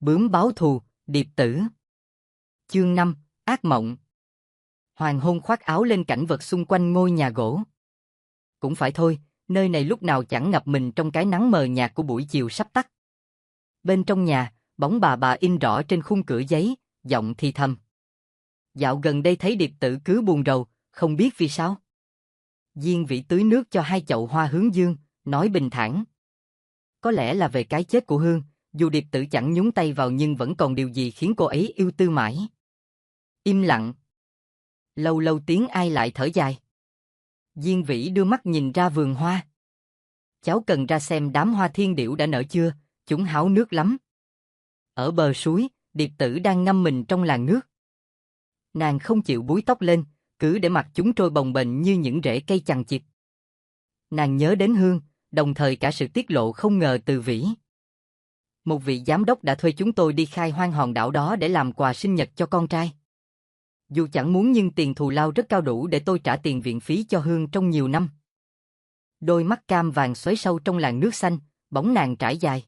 Bướm báo thù, điệp tử. Chương 5, ác mộng. Hoàng hôn khoác áo lên cảnh vật xung quanh ngôi nhà gỗ. Cũng phải thôi, nơi này lúc nào chẳng ngập mình trong cái nắng mờ nhạt của buổi chiều sắp tắt. Bên trong nhà, bóng bà in rõ trên khung cửa giấy, giọng thì thầm. Dạo gần đây thấy điệp tử cứ buồn rầu, không biết vì sao. Diên Vĩ tưới nước cho 2 chậu hoa hướng dương, nói bình thản. Có lẽ là về cái chết của Hương, dù điệp tử chẳng nhúng tay vào nhưng vẫn còn điều gì khiến cô ấy yêu tư mãi. Im lặng. Lâu lâu tiếng ai lại thở dài. Diên Vĩ đưa mắt nhìn ra vườn hoa. Cháu cần ra xem đám hoa thiên điểu đã nở chưa, chúng háo nước lắm. Ở bờ suối, điệp tử đang ngâm mình trong làn nước. Nàng không chịu búi tóc lên, cứ để mặc chúng trôi bồng bềnh như những rễ cây chằng chịt. Nàng nhớ đến Hương, đồng thời cả sự tiết lộ không ngờ từ Vĩ. Một vị giám đốc đã thuê chúng tôi đi khai hoang hòn đảo đó để làm quà sinh nhật cho con trai. Dù chẳng muốn nhưng tiền thù lao rất cao, đủ để tôi trả tiền viện phí cho Hương trong nhiều năm. Đôi mắt cam vàng xoáy sâu trong làn nước xanh, bóng nàng trải dài.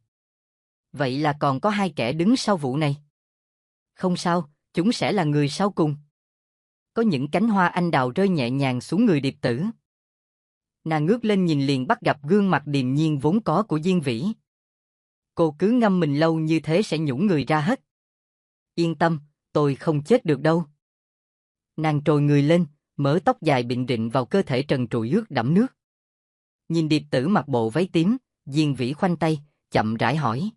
Vậy là còn có 2 kẻ đứng sau vụ này. Không sao, chúng sẽ là người sau cùng. Có những cánh hoa anh đào rơi nhẹ nhàng xuống người điệp tử. Nàng ngước lên nhìn liền bắt gặp gương mặt điềm nhiên vốn có của Diên Vĩ. Cô cứ ngâm mình lâu như thế sẽ nhũn người ra hết. Yên tâm, tôi không chết được đâu. Nàng trồi người lên, mớ tóc dài bịn rịn vào cơ thể trần trụi ướt đẫm nước. Nhìn điệp tử mặc bộ váy tím, Diên Vĩ khoanh tay, chậm rãi hỏi.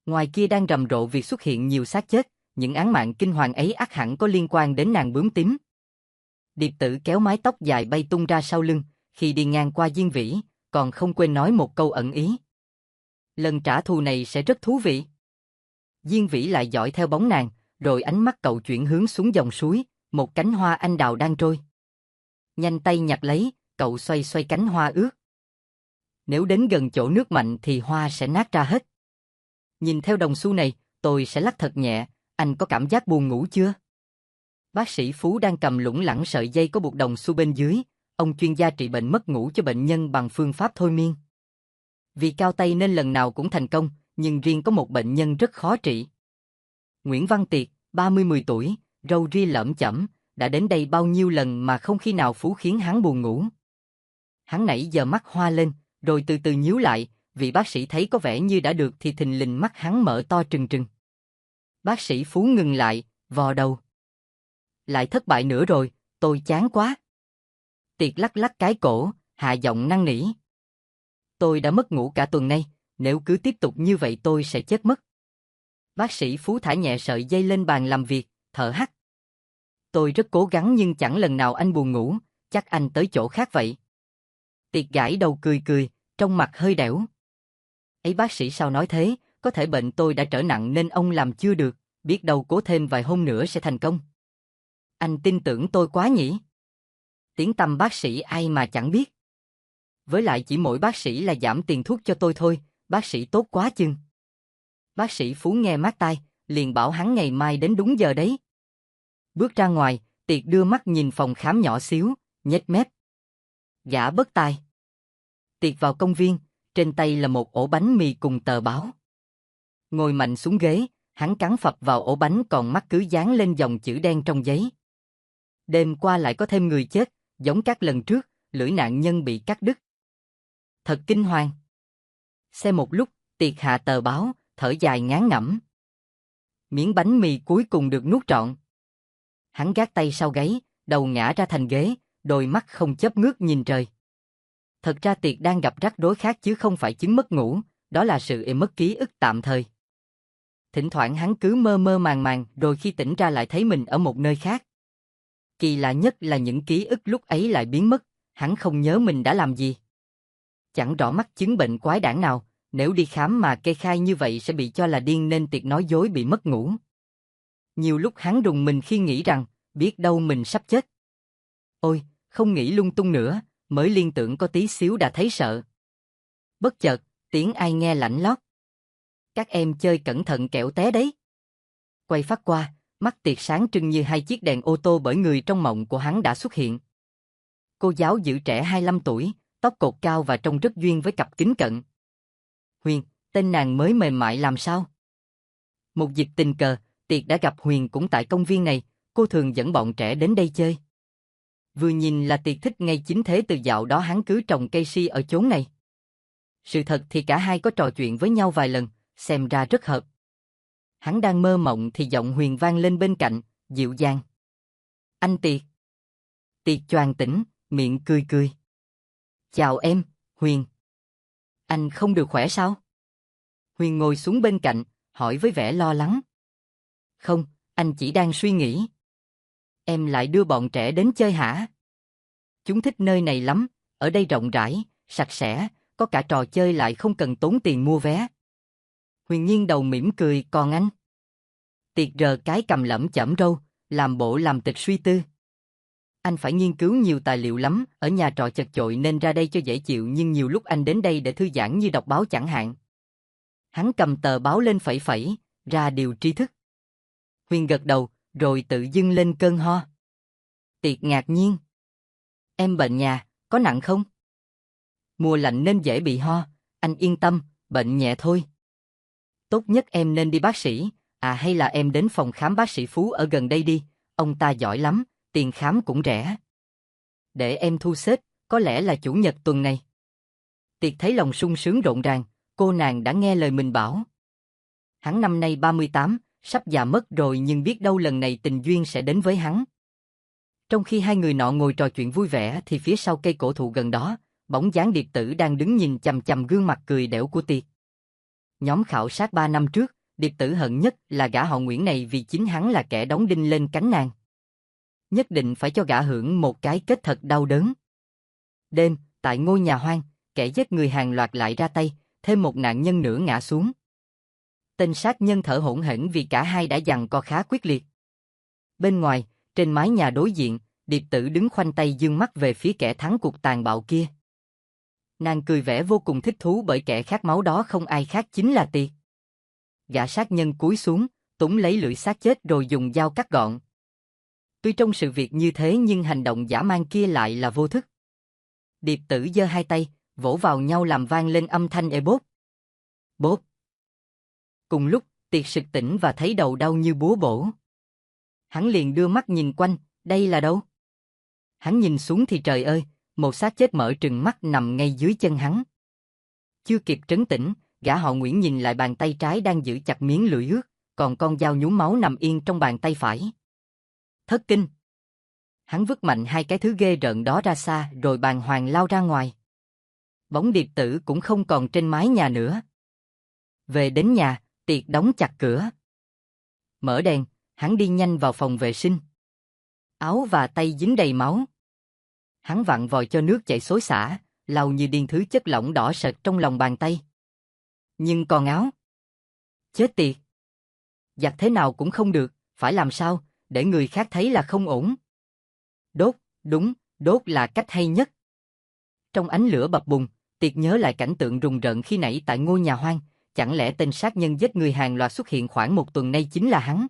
Ngoài kia đang rầm rộ việc xuất hiện nhiều xác chết, những án mạng kinh hoàng ấy ắt hẳn có liên quan đến nàng bướm tím. Điệp tử kéo mái tóc dài bay tung ra sau lưng, khi đi ngang qua Diên Vĩ, còn không quên nói một câu ẩn ý. Lần trả thù này sẽ rất thú vị. Diên Vĩ lại dõi theo bóng nàng, rồi ánh mắt cậu chuyển hướng xuống dòng suối, một cánh hoa anh đào đang trôi. Nhanh tay nhặt lấy, cậu xoay xoay cánh hoa ướt. Nếu đến gần chỗ nước mạnh thì hoa sẽ nát ra hết. Nhìn theo đồng xu này, tôi sẽ lắc thật nhẹ, anh có cảm giác buồn ngủ chưa? Bác sĩ Phú đang cầm lủng lẳng sợi dây có buộc đồng xu bên dưới, ông chuyên gia trị bệnh mất ngủ cho bệnh nhân bằng phương pháp thôi miên. Vì cao tay nên lần nào cũng thành công, nhưng riêng có một bệnh nhân rất khó trị. Nguyễn Văn Tiệp, 30 tuổi, râu ria lởm chởm, đã đến đây bao nhiêu lần mà không khi nào Phú khiến hắn buồn ngủ. Hắn nãy giờ mắt hoa lên, rồi từ từ nhíu lại, vị bác sĩ thấy có vẻ như đã được thì thình lình mắt hắn mở to trừng trừng. Bác sĩ Phú ngừng lại, vò đầu. Lại thất bại nữa rồi, tôi chán quá. Tiệp lắc lắc cái cổ, hạ giọng năn nỉ. Tôi đã mất ngủ cả tuần nay, nếu cứ tiếp tục như vậy tôi sẽ chết mất. Bác sĩ Phú thả nhẹ sợi dây lên bàn làm việc, thở hắt. Tôi rất cố gắng nhưng chẳng lần nào anh buồn ngủ, chắc anh tới chỗ khác vậy. Tiệp gãi đầu cười cười, trong mặt hơi đẻo. Ấy bác sĩ sao nói thế, có thể bệnh tôi đã trở nặng nên ông làm chưa được, biết đâu cố thêm vài hôm nữa sẽ thành công. Anh tin tưởng tôi quá nhỉ? Tiếng tăm bác sĩ ai mà chẳng biết. Với lại chỉ mỗi bác sĩ là giảm tiền thuốc cho tôi thôi, bác sĩ tốt quá chừng. Bác sĩ Phú nghe mát tai, liền bảo hắn ngày mai đến đúng giờ đấy. Bước ra ngoài, Tiệp đưa mắt nhìn phòng khám nhỏ xíu, nhếch mép. Gã bất tài. Tiệp vào công viên, trên tay là một ổ bánh mì cùng tờ báo. Ngồi mạnh xuống ghế, hắn cắn phập vào ổ bánh còn mắt cứ dán lên dòng chữ đen trong giấy. Đêm qua lại có thêm người chết, giống các lần trước, lưỡi nạn nhân bị cắt đứt. Thật kinh hoàng. Xem một lúc, Tiệp hạ tờ báo, thở dài ngán ngẩm. Miếng bánh mì cuối cùng được nuốt trọn. Hắn gác tay sau gáy, đầu ngã ra thành ghế, đôi mắt không chớp ngước nhìn trời. Thật ra Tiệp đang gặp rắc rối khác chứ không phải chứng mất ngủ, đó là sự mất ký ức tạm thời. Thỉnh thoảng hắn cứ mơ mơ màng màng, rồi khi tỉnh ra lại thấy mình ở một nơi khác. Kỳ lạ nhất là những ký ức lúc ấy lại biến mất, hắn không nhớ mình đã làm gì. Chẳng rõ mắc chứng bệnh quái đản nào, nếu đi khám mà kê khai như vậy sẽ bị cho là điên nên Tiệp nói dối bị mất ngủ. Nhiều lúc hắn rùng mình khi nghĩ rằng, biết đâu mình sắp chết. Ôi, không nghĩ lung tung nữa, mới liên tưởng có tí xíu đã thấy sợ. Bất chợt, tiếng ai nghe lạnh lót. Các em chơi cẩn thận kẻo té đấy. Quay phát qua, mắt Tiệp sáng trưng như 2 chiếc đèn ô tô bởi người trong mộng của hắn đã xuất hiện. Cô giáo giữ trẻ 25 tuổi, tóc cột cao và trông rất duyên với cặp kính cận. Huyền, tên nàng mới mềm mại làm sao? Một dịp tình cờ, Tiệc đã gặp Huyền cũng tại công viên này, cô thường dẫn bọn trẻ đến đây chơi. Vừa nhìn là Tiệc thích ngay, chính thế từ dạo đó hắn cứ trồng cây si ở chốn này. Sự thật thì cả hai có trò chuyện với nhau vài lần, xem ra rất hợp. Hắn đang mơ mộng thì giọng Huyền vang lên bên cạnh, dịu dàng. Anh Tiệc. Tiệc choàng tỉnh, miệng cười cười. Chào em, Huyền. Anh không được khỏe sao? Huyền ngồi xuống bên cạnh, hỏi với vẻ lo lắng. Không, anh chỉ đang suy nghĩ. Em lại đưa bọn trẻ đến chơi hả? Chúng thích nơi này lắm, ở đây rộng rãi, sạch sẽ, có cả trò chơi lại không cần tốn tiền mua vé. Huyền nghiêng đầu mỉm cười, còn anh? Tiệc rờ cái cầm lẩm chẩm râu, làm bộ làm tịch suy tư. Anh phải nghiên cứu nhiều tài liệu lắm, ở nhà trọ chật chội nên ra đây cho dễ chịu, nhưng nhiều lúc anh đến đây để thư giãn như đọc báo chẳng hạn. Hắn cầm tờ báo lên phẩy phẩy, ra điều tri thức. Huyền gật đầu, rồi tự dưng lên cơn ho. Tiệc ngạc nhiên. Em bệnh nhà, có nặng không? Mùa lạnh nên dễ bị ho, anh yên tâm, bệnh nhẹ thôi. Tốt nhất em nên đi bác sĩ, hay là em đến phòng khám bác sĩ Phú ở gần đây đi, ông ta giỏi lắm, tiền khám cũng rẻ. Để em thu xếp, có lẽ là chủ nhật tuần này. Tiệc thấy lòng sung sướng rộn ràng, cô nàng đã nghe lời mình bảo. Hắn năm nay 38, sắp già mất rồi, nhưng biết đâu lần này tình duyên sẽ đến với hắn. Trong khi hai người nọ ngồi trò chuyện vui vẻ thì phía sau cây cổ thụ gần đó, bóng dáng Điệp Tử đang đứng nhìn chằm chằm gương mặt cười đẻo của Tiệc. Nhóm khảo sát 3 năm trước, Điệp Tử hận nhất là gã họ Nguyễn này vì chính hắn là kẻ đóng đinh lên cánh nàng. Nhất định phải cho gã hưởng một cái kết thật đau đớn. Đêm, tại ngôi nhà hoang, kẻ giết người hàng loạt lại ra tay, thêm một nạn nhân nữa ngã xuống. Tên sát nhân thở hổn hển vì cả hai đã giằng co khá quyết liệt. Bên ngoài, trên mái nhà đối diện, Điệp Tử đứng khoanh tay dương mắt về phía kẻ thắng cuộc tàn bạo kia. Nàng cười vẻ vô cùng thích thú bởi kẻ khát máu đó không ai khác chính là Tiệc. Gã sát nhân cúi xuống, túm lấy lưỡi xác chết rồi dùng dao cắt gọn. Tuy trong sự việc như thế nhưng hành động dã man kia lại là vô thức. Điệp Tử giơ hai tay, vỗ vào nhau làm vang lên âm thanh ê bốp. Bốp. Cùng lúc, Tiệc sực tỉnh và thấy đầu đau như búa bổ. Hắn liền đưa mắt nhìn quanh, đây là đâu? Hắn nhìn xuống thì trời ơi, một xác chết mở trừng mắt nằm ngay dưới chân hắn. Chưa kịp trấn tĩnh, gã họ Nguyễn nhìn lại bàn tay trái đang giữ chặt miếng lưỡi ướt, còn con dao nhuốm máu nằm yên trong bàn tay phải. Thất kinh. Hắn vứt mạnh hai cái thứ ghê rợn đó ra xa rồi bàng hoàng lao ra ngoài. Bóng Điệp Tử cũng không còn trên mái nhà nữa. Về đến nhà, Tiệc đóng chặt cửa. Mở đèn, hắn đi nhanh vào phòng vệ sinh. Áo và tay dính đầy máu. Hắn vặn vòi cho nước chảy xối xả, lau như điên thứ chất lỏng đỏ sệt trong lòng bàn tay. Nhưng còn áo. Chết tiệt. Giặt thế nào cũng không được, phải làm sao, để người khác thấy là không ổn. Đốt, đúng, đốt là cách hay nhất. Trong ánh lửa bập bùng, Tiệc nhớ lại cảnh tượng rùng rợn khi nãy tại ngôi nhà hoang, chẳng lẽ tên sát nhân giết người hàng loạt xuất hiện khoảng một tuần nay chính là hắn?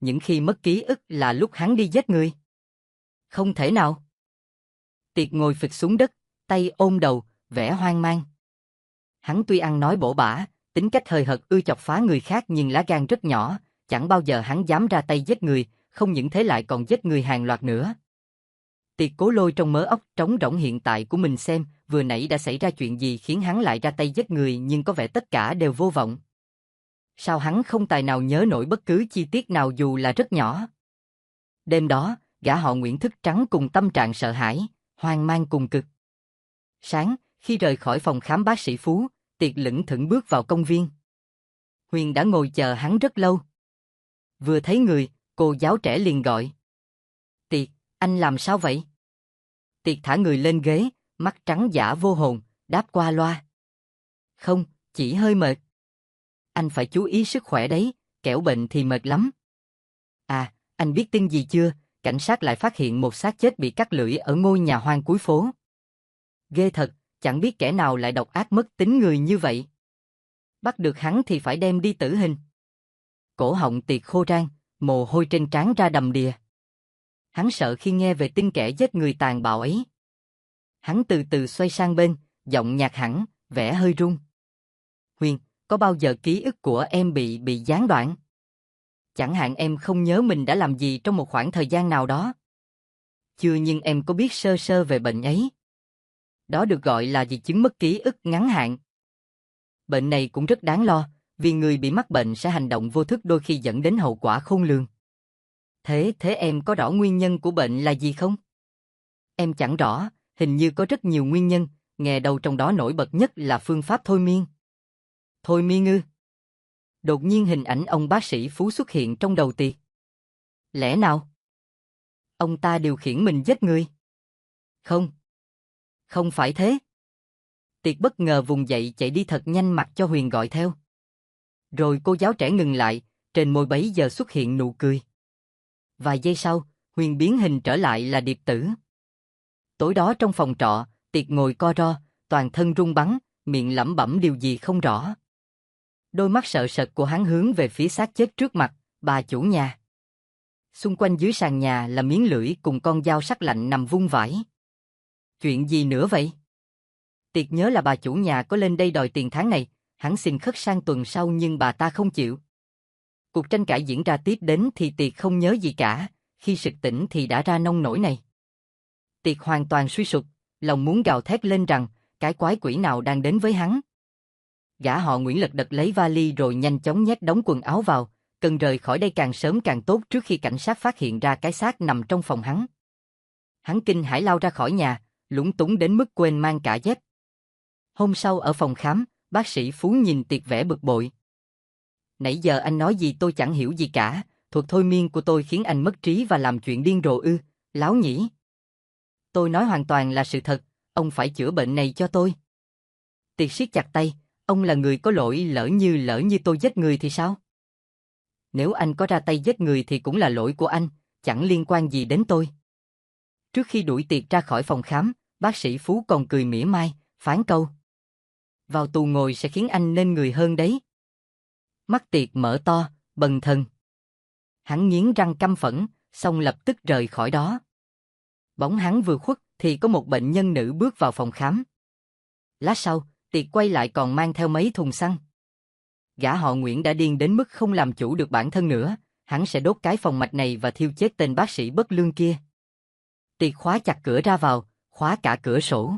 Những khi mất ký ức là lúc hắn đi giết người. Không thể nào. Tiệc ngồi phịch xuống đất, tay ôm đầu, vẻ hoang mang. Hắn tuy ăn nói bổ bả, tính cách hời hợt ưa chọc phá người khác nhưng lá gan rất nhỏ, chẳng bao giờ hắn dám ra tay giết người, không những thế lại còn giết người hàng loạt nữa. Tiệc cố lôi trong mớ óc trống rỗng hiện tại của mình xem, vừa nãy đã xảy ra chuyện gì khiến hắn lại ra tay giết người, nhưng có vẻ tất cả đều vô vọng. Sao hắn không tài nào nhớ nổi bất cứ chi tiết nào dù là rất nhỏ? Đêm đó, gã họ Nguyễn thức trắng cùng tâm trạng sợ hãi, hoang mang cùng cực. Sáng, khi rời khỏi phòng khám bác sĩ Phú, Tiệc lững thững bước vào công viên. Huyền đã ngồi chờ hắn rất lâu. Vừa thấy người, cô giáo trẻ liền gọi. Tiệc, anh làm sao vậy? Tiệc thả người lên ghế, mắt trắng dã vô hồn, đáp qua loa. Không, chỉ hơi mệt. Anh phải chú ý sức khỏe đấy, kẻo bệnh thì mệt lắm. À, anh biết tin gì chưa? Cảnh sát lại phát hiện một xác chết bị cắt lưỡi ở ngôi nhà hoang cuối phố. Ghê thật, chẳng biết kẻ nào lại độc ác mất tính người như vậy. Bắt được hắn thì phải đem đi tử hình. Cổ họng Tiệc khô rang, mồ hôi trên trán ra đầm đìa. Hắn sợ khi nghe về tin kẻ giết người tàn bạo ấy. Hắn từ từ xoay sang bên, giọng nhạt hẳn, vẻ hơi run. Huyền, có bao giờ ký ức của em bị gián đoạn? Chẳng hạn em không nhớ mình đã làm gì trong một khoảng thời gian nào đó. Chưa, nhưng em có biết sơ sơ về bệnh ấy. Đó được gọi là di chứng mất ký ức ngắn hạn. Bệnh này cũng rất đáng lo, vì người bị mắc bệnh sẽ hành động vô thức đôi khi dẫn đến hậu quả khôn lường. Thế em có rõ nguyên nhân của bệnh là gì không? Em chẳng rõ, hình như có rất nhiều nguyên nhân, nghe đầu trong đó nổi bật nhất là phương pháp thôi miên. Thôi miên ư? Đột nhiên hình ảnh ông bác sĩ Phú xuất hiện trong đầu Tiệc. Lẽ nào? Ông ta điều khiển mình giết người? Không. Không phải thế. Tiệc bất ngờ vùng dậy chạy đi thật nhanh, mặc cho Huyền gọi theo. Rồi cô giáo trẻ ngừng lại, trên môi bấy giờ xuất hiện nụ cười. Vài giây sau, Huyền biến hình trở lại là Điệp Tử. Tối đó trong phòng trọ, Tiệc ngồi co ro, toàn thân run bắn, miệng lẩm bẩm điều gì không rõ. Đôi mắt sợ sệt của hắn hướng về phía xác chết trước mặt, bà chủ nhà. Xung quanh dưới sàn nhà là miếng lưỡi cùng con dao sắc lạnh nằm vung vãi. Chuyện gì nữa vậy? Tiệc nhớ là bà chủ nhà có lên đây đòi tiền tháng này, hắn xin khất sang tuần sau nhưng bà ta không chịu. Cuộc tranh cãi diễn ra tiếp đến thì Tiệc không nhớ gì cả, khi sực tỉnh thì đã ra nông nổi này. Tiệc hoàn toàn suy sụp, lòng muốn gào thét lên rằng, cái quái quỷ nào đang đến với hắn. Gã họ Nguyễn lật đật lấy vali rồi nhanh chóng nhét đống quần áo vào, cần rời khỏi đây càng sớm càng tốt trước khi cảnh sát phát hiện ra cái xác nằm trong phòng hắn. Hắn kinh hãi lao ra khỏi nhà, lúng túng đến mức quên mang cả dép. Hôm sau ở phòng khám, bác sĩ Phú nhìn Tiệc vẻ bực bội. Nãy giờ anh nói gì tôi chẳng hiểu gì cả, thuật thôi miên của tôi khiến anh mất trí và làm chuyện điên rồ ư, láo nhỉ. Tôi nói hoàn toàn là sự thật, ông phải chữa bệnh này cho tôi. Tiệc siết chặt tay, ông là người có lỗi, lỡ như tôi giết người thì sao? Nếu anh có ra tay giết người thì cũng là lỗi của anh, chẳng liên quan gì đến tôi. Trước khi đuổi Tiệc ra khỏi phòng khám, bác sĩ Phú còn cười mỉa mai, phán câu. Vào tù ngồi sẽ khiến anh nên người hơn đấy. Mắt Tiệc mở to, bần thần. Hắn nghiến răng căm phẫn, xong lập tức rời khỏi đó. Bóng hắn vừa khuất thì có một bệnh nhân nữ bước vào phòng khám. Lát sau, Tiệc quay lại còn mang theo mấy thùng xăng. Gã họ Nguyễn đã điên đến mức không làm chủ được bản thân nữa, hắn sẽ đốt cái phòng mạch này và thiêu chết tên bác sĩ bất lương kia. Tiệc khóa chặt cửa ra vào, khóa cả cửa sổ.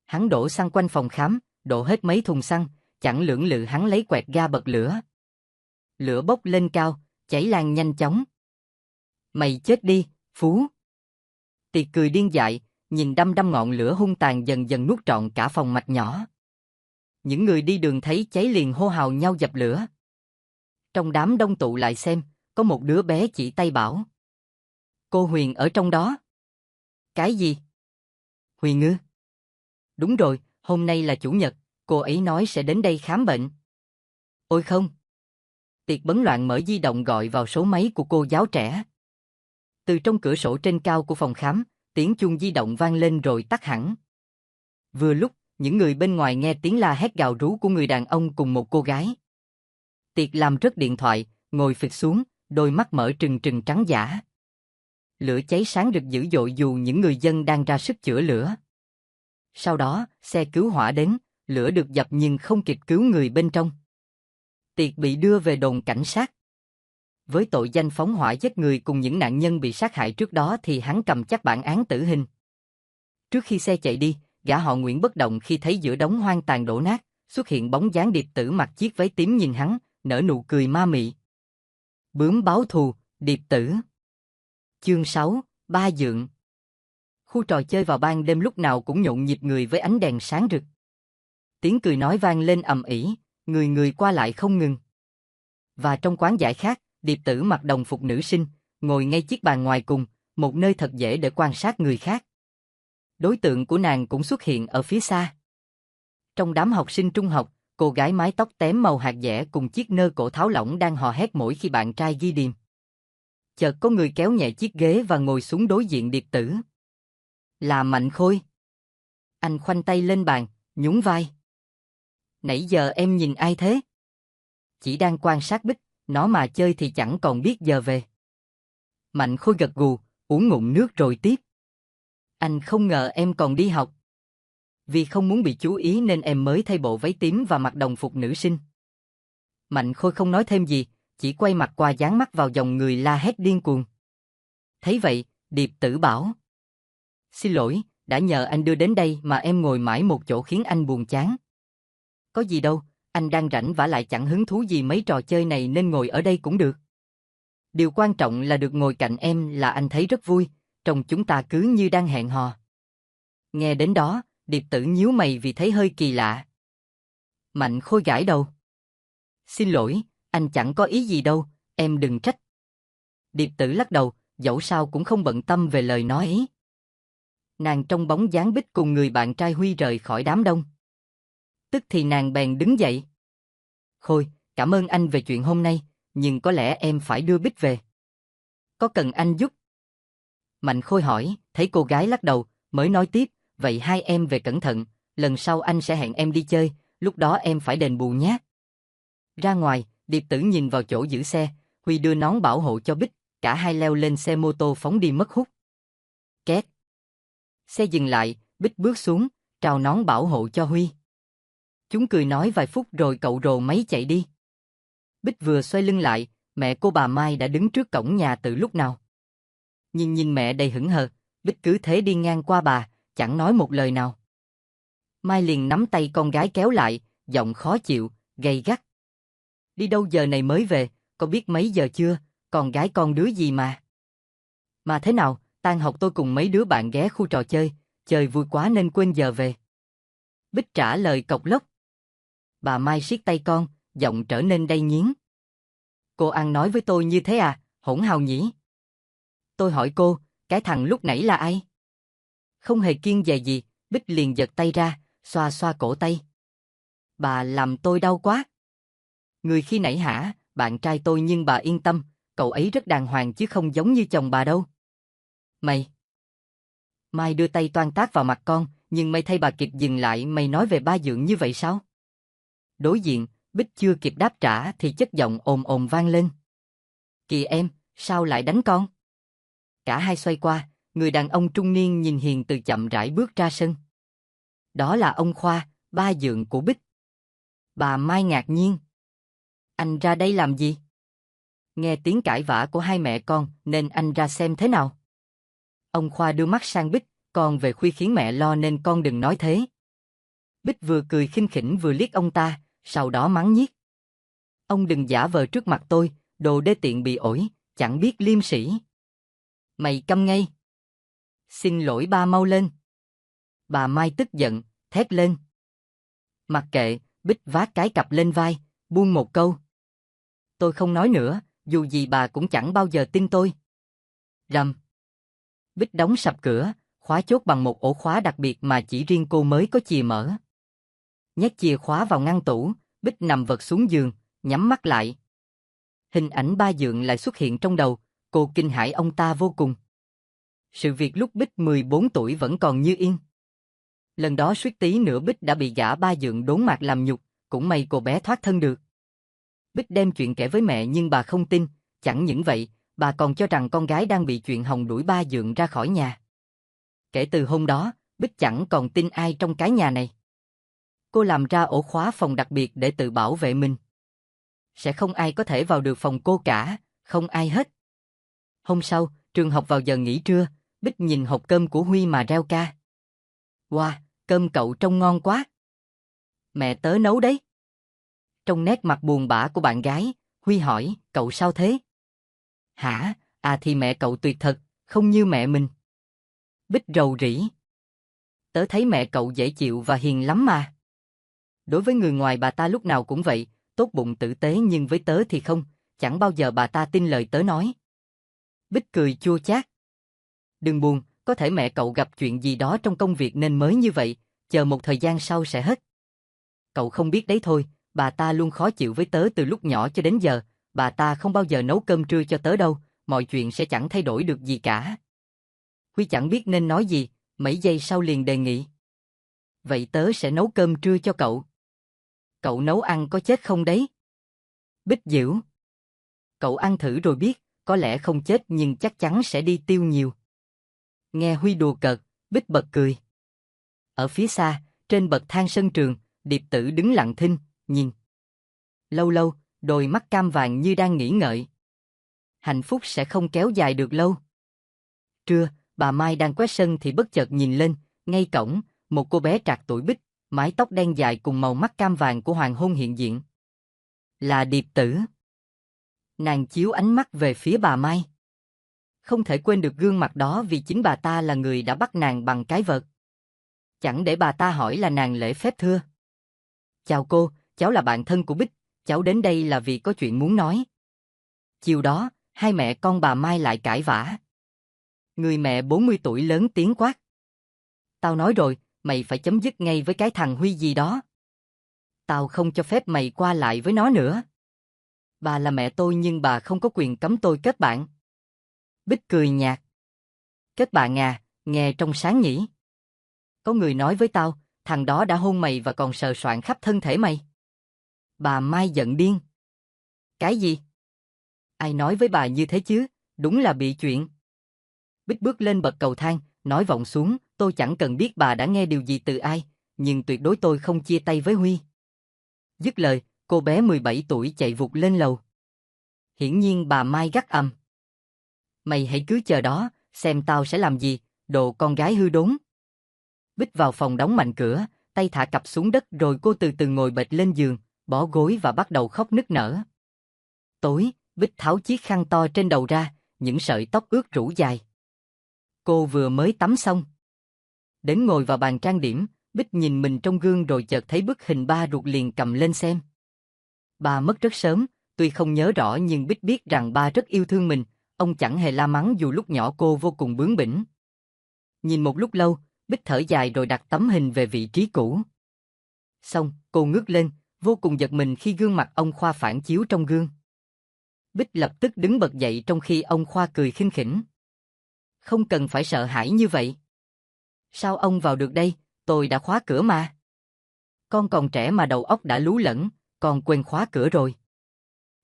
Hắn đổ xăng quanh phòng khám, đổ hết mấy thùng xăng, chẳng lưỡng lự hắn lấy quẹt ga bật lửa. Lửa bốc lên cao, cháy lan nhanh chóng. Mày chết đi, Phú. Tiệc cười điên dại, nhìn đăm đăm ngọn lửa hung tàn dần dần nuốt trọn cả phòng mạch nhỏ. Những người đi đường thấy cháy liền hô hào nhau dập lửa. Trong đám đông tụ lại xem, có một đứa bé chỉ tay bảo. Cô Huyền ở trong đó. Cái gì? Huyền ư? Đúng rồi, hôm nay là chủ nhật, cô ấy nói sẽ đến đây khám bệnh. Ôi không! Tiệc bấn loạn mở di động gọi vào số máy của cô giáo trẻ. Từ trong cửa sổ trên cao của phòng khám, tiếng chuông di động vang lên rồi tắt hẳn. Vừa lúc, những người bên ngoài nghe tiếng la hét gào rú của người đàn ông cùng một cô gái. Tiệc làm rớt điện thoại, ngồi phịch xuống, đôi mắt mở trừng trừng trắng dã. Lửa cháy sáng rực dữ dội dù những người dân đang ra sức chữa lửa. Sau đó, xe cứu hỏa đến, lửa được dập nhưng không kịp cứu người bên trong. Tiệc bị đưa về đồn cảnh sát. Với tội danh phóng hỏa giết người cùng những nạn nhân bị sát hại trước đó thì hắn cầm chắc bản án tử hình. Trước khi xe chạy đi, gã họ Nguyễn bất động khi thấy giữa đống hoang tàn đổ nát, xuất hiện bóng dáng Điệp Tử mặc chiếc váy tím nhìn hắn, nở nụ cười ma mị. Bướm báo thù, Điệp Tử. Chương 6, Ba Dượng. Khu trò chơi vào ban đêm lúc nào cũng nhộn nhịp người với ánh đèn sáng rực. Tiếng cười nói vang lên ầm ĩ, người người qua lại không ngừng. Và trong quán giải khác, Điệp Tử mặc đồng phục nữ sinh, ngồi ngay chiếc bàn ngoài cùng, một nơi thật dễ để quan sát người khác. Đối tượng của nàng cũng xuất hiện ở phía xa. Trong đám học sinh trung học, cô gái mái tóc tém màu hạt dẻ cùng chiếc nơ cổ tháo lỏng đang hò hét mỗi khi bạn trai ghi điềm. Chợt có người kéo nhẹ chiếc ghế và ngồi xuống đối diện Điệp Tử. Là Mạnh Khôi. Anh khoanh tay lên bàn, nhún vai. Nãy giờ em nhìn ai thế? Chỉ đang quan sát Bích, nó mà chơi thì chẳng còn biết giờ về. Mạnh Khôi gật gù, uống ngụm nước rồi tiếp. Anh không ngờ em còn đi học. Vì không muốn bị chú ý nên em mới thay bộ váy tím và mặc đồng phục nữ sinh. Mạnh Khôi không nói thêm gì, chỉ quay mặt qua dán mắt vào dòng người la hét điên cuồng. Thấy vậy, Điệp Tử bảo. Xin lỗi, đã nhờ anh đưa đến đây mà em ngồi mãi một chỗ khiến anh buồn chán. Có gì đâu, anh đang rảnh vả lại chẳng hứng thú gì mấy trò chơi này nên ngồi ở đây cũng được. Điều quan trọng là được ngồi cạnh em là anh thấy rất vui, trông chúng ta cứ như đang hẹn hò. Nghe đến đó, Điệp Tử nhíu mày vì thấy hơi kỳ lạ. Mạnh Khôi gãi đầu. Xin lỗi, anh chẳng có ý gì đâu, em đừng trách. Điệp Tử lắc đầu, dẫu sao cũng không bận tâm về lời nói ấy. Nàng trong bóng dáng Bích cùng người bạn trai Huy rời khỏi đám đông. Tức thì nàng bèn đứng dậy. Khôi, cảm ơn anh về chuyện hôm nay, nhưng có lẽ em phải đưa Bích về. Có cần anh giúp? Mạnh Khôi hỏi, thấy cô gái lắc đầu, mới nói tiếp, vậy hai em về cẩn thận, lần sau anh sẽ hẹn em đi chơi, lúc đó em phải đền bù nhé. Ra ngoài, Điệp Tử nhìn vào chỗ giữ xe, Huy đưa nón bảo hộ cho Bích, cả hai leo lên xe mô tô phóng đi mất hút. Két. Xe dừng lại, Bích bước xuống, trao nón bảo hộ cho Huy. Chúng cười nói vài phút rồi cậu rồ máy chạy đi. Bích vừa xoay lưng lại, mẹ cô bà Mai đã đứng trước cổng nhà từ lúc nào. Nhưng nhìn mẹ đầy hững hờ, Bích cứ thế đi ngang qua bà, chẳng nói một lời nào. Mai liền nắm tay con gái kéo lại, giọng khó chịu, gay gắt. Đi đâu giờ này mới về, có biết mấy giờ chưa, con gái con đứa gì mà. Mà thế nào, tan học tôi cùng mấy đứa bạn ghé khu trò chơi vui quá nên quên giờ về. Bích trả lời cộc lốc. Bà Mai siết tay con, giọng trở nên đay nghiến. Cô ăn nói với tôi như thế à, hỗn hào nhỉ? Tôi hỏi cô, cái thằng lúc nãy là ai? Không hề kiêng dè gì, Bích liền giật tay ra, xoa xoa cổ tay. Bà làm tôi đau quá. Người khi nãy hả, bạn trai tôi nhưng bà yên tâm, cậu ấy rất đàng hoàng chứ không giống như chồng bà đâu. Mày! Mai đưa tay toan tát vào mặt con, nhưng may thay bà kịp dừng lại. Mày nói về ba Dượng như vậy sao? Đối diện, Bích chưa kịp đáp trả thì chất giọng ồm ồm vang lên. Kìa em, sao lại đánh con? Cả hai xoay qua, người đàn ông trung niên nhìn hiền từ chậm rãi bước ra sân. Đó là ông Khoa, ba Dượng của Bích. Bà Mai ngạc nhiên. Anh ra đây làm gì? Nghe tiếng cãi vã của hai mẹ con nên anh ra xem thế nào. Ông Khoa đưa mắt sang Bích, con về khuya khiến mẹ lo nên con đừng nói thế. Bích vừa cười khinh khỉnh vừa liếc ông ta, sau đó mắng nhiếc. Ông đừng giả vờ trước mặt tôi, đồ đê tiện bị ổi, chẳng biết liêm sỉ. Mày câm ngay. Xin lỗi ba, mau lên. Bà Mai tức giận, thét lên. Mặc kệ, Bích vác cái cặp lên vai, buông một câu. Tôi không nói nữa, dù gì bà cũng chẳng bao giờ tin tôi. Rầm. Bích đóng sập cửa, khóa chốt bằng một ổ khóa đặc biệt mà chỉ riêng cô mới có chìa mở. Nhét chìa khóa vào ngăn tủ, Bích nằm vật xuống giường, nhắm mắt lại. Hình ảnh ba Dượng lại xuất hiện trong đầu, cô kinh hãi ông ta vô cùng. Sự việc lúc Bích 14 tuổi vẫn còn như yên. Lần đó suýt tí nữa Bích đã bị gã ba Dượng đốn mặt làm nhục, cũng may cô bé thoát thân được. Bích đem chuyện kể với mẹ nhưng bà không tin, chẳng những vậy, bà còn cho rằng con gái đang bị chuyện hòng đuổi ba Dượng ra khỏi nhà. Kể từ hôm đó, Bích chẳng còn tin ai trong cái nhà này. Cô làm ra ổ khóa phòng đặc biệt để tự bảo vệ mình. Sẽ không ai có thể vào được phòng cô cả, không ai hết. Hôm sau, trường học vào giờ nghỉ trưa, Bích nhìn hộp cơm của Huy mà reo ca. Wow, cơm cậu trông ngon quá. Mẹ tớ nấu đấy. Trong nét mặt buồn bã của bạn gái, Huy hỏi, cậu sao thế? Hả, thì mẹ cậu tuyệt thật, không như mẹ mình. Bích rầu rĩ. Tớ thấy mẹ cậu dễ chịu và hiền lắm mà. Đối với người ngoài bà ta lúc nào cũng vậy, tốt bụng tử tế, nhưng với tớ thì không, chẳng bao giờ bà ta tin lời tớ nói. Bích cười chua chát. Đừng buồn, có thể mẹ cậu gặp chuyện gì đó trong công việc nên mới như vậy, chờ một thời gian sau sẽ hết. Cậu không biết đấy thôi, bà ta luôn khó chịu với tớ từ lúc nhỏ cho đến giờ, bà ta không bao giờ nấu cơm trưa cho tớ đâu, mọi chuyện sẽ chẳng thay đổi được gì cả. Huy chẳng biết nên nói gì, mấy giây sau liền đề nghị. Vậy tớ sẽ nấu cơm trưa cho cậu. Cậu nấu ăn có chết không đấy? Bích giễu. Cậu ăn thử rồi biết, có lẽ không chết nhưng chắc chắn sẽ đi tiêu nhiều. Nghe Huy đùa cợt, Bích bật cười. Ở phía xa, trên bậc thang sân trường, Điệp Tử đứng lặng thinh, nhìn. Lâu lâu, đôi mắt cam vàng như đang nghĩ ngợi. Hạnh phúc sẽ không kéo dài được lâu. Trưa, bà Mai đang quét sân thì bất chợt nhìn lên, ngay cổng, một cô bé trạc tuổi Bích, mái tóc đen dài cùng màu mắt cam vàng của hoàng hôn hiện diện. Là Điệp Tử. Nàng chiếu ánh mắt về phía bà Mai. Không thể quên được gương mặt đó vì chính bà ta là người đã bắt nàng bằng cái vợt. Chẳng để bà ta hỏi là nàng lễ phép thưa. Chào cô, cháu là bạn thân của Bích, cháu đến đây là vì có chuyện muốn nói. Chiều đó, hai mẹ con bà Mai lại cãi vã. Người mẹ 40 tuổi lớn tiếng quát. Tao nói rồi, mày phải chấm dứt ngay với cái thằng Huy gì đó. Tao không cho phép mày qua lại với nó nữa. Bà là mẹ tôi nhưng bà không có quyền cấm tôi kết bạn. Bích cười nhạt. Kết bạn à, nghe trong sáng nhỉ. Có người nói với tao, thằng đó đã hôn mày và còn sờ soạng khắp thân thể mày. Bà Mai giận điên. Cái gì? Ai nói với bà như thế chứ, đúng là bị chuyện. Bích bước lên bậc cầu thang, nói vọng xuống, tôi chẳng cần biết bà đã nghe điều gì từ ai, nhưng tuyệt đối tôi không chia tay với Huy. Dứt lời, cô bé 17 tuổi chạy vụt lên lầu. Hiển nhiên bà Mai gắt ầm. Mày hãy cứ chờ đó, xem tao sẽ làm gì, đồ con gái hư đốn. Bích vào phòng đóng mạnh cửa, tay thả cặp xuống đất rồi cô từ từ ngồi bệt lên giường, bó gối và bắt đầu khóc nức nở. Tối, Bích tháo chiếc khăn to trên đầu ra, những sợi tóc ướt rũ dài. Cô vừa mới tắm xong. Đến ngồi vào bàn trang điểm, Bích nhìn mình trong gương rồi chợt thấy bức hình ba ruột liền cầm lên xem. Ba mất rất sớm, tuy không nhớ rõ nhưng Bích biết rằng ba rất yêu thương mình, ông chẳng hề la mắng dù lúc nhỏ cô vô cùng bướng bỉnh. Nhìn một lúc lâu, Bích thở dài rồi đặt tấm hình về vị trí cũ. Xong, cô ngước lên, vô cùng giật mình khi gương mặt ông Khoa phản chiếu trong gương. Bích lập tức đứng bật dậy trong khi ông Khoa cười khinh khỉnh. Không cần phải sợ hãi như vậy. Sao ông vào được đây, tôi đã khóa cửa mà. Con còn trẻ mà đầu óc đã lú lẫn, con quên khóa cửa rồi.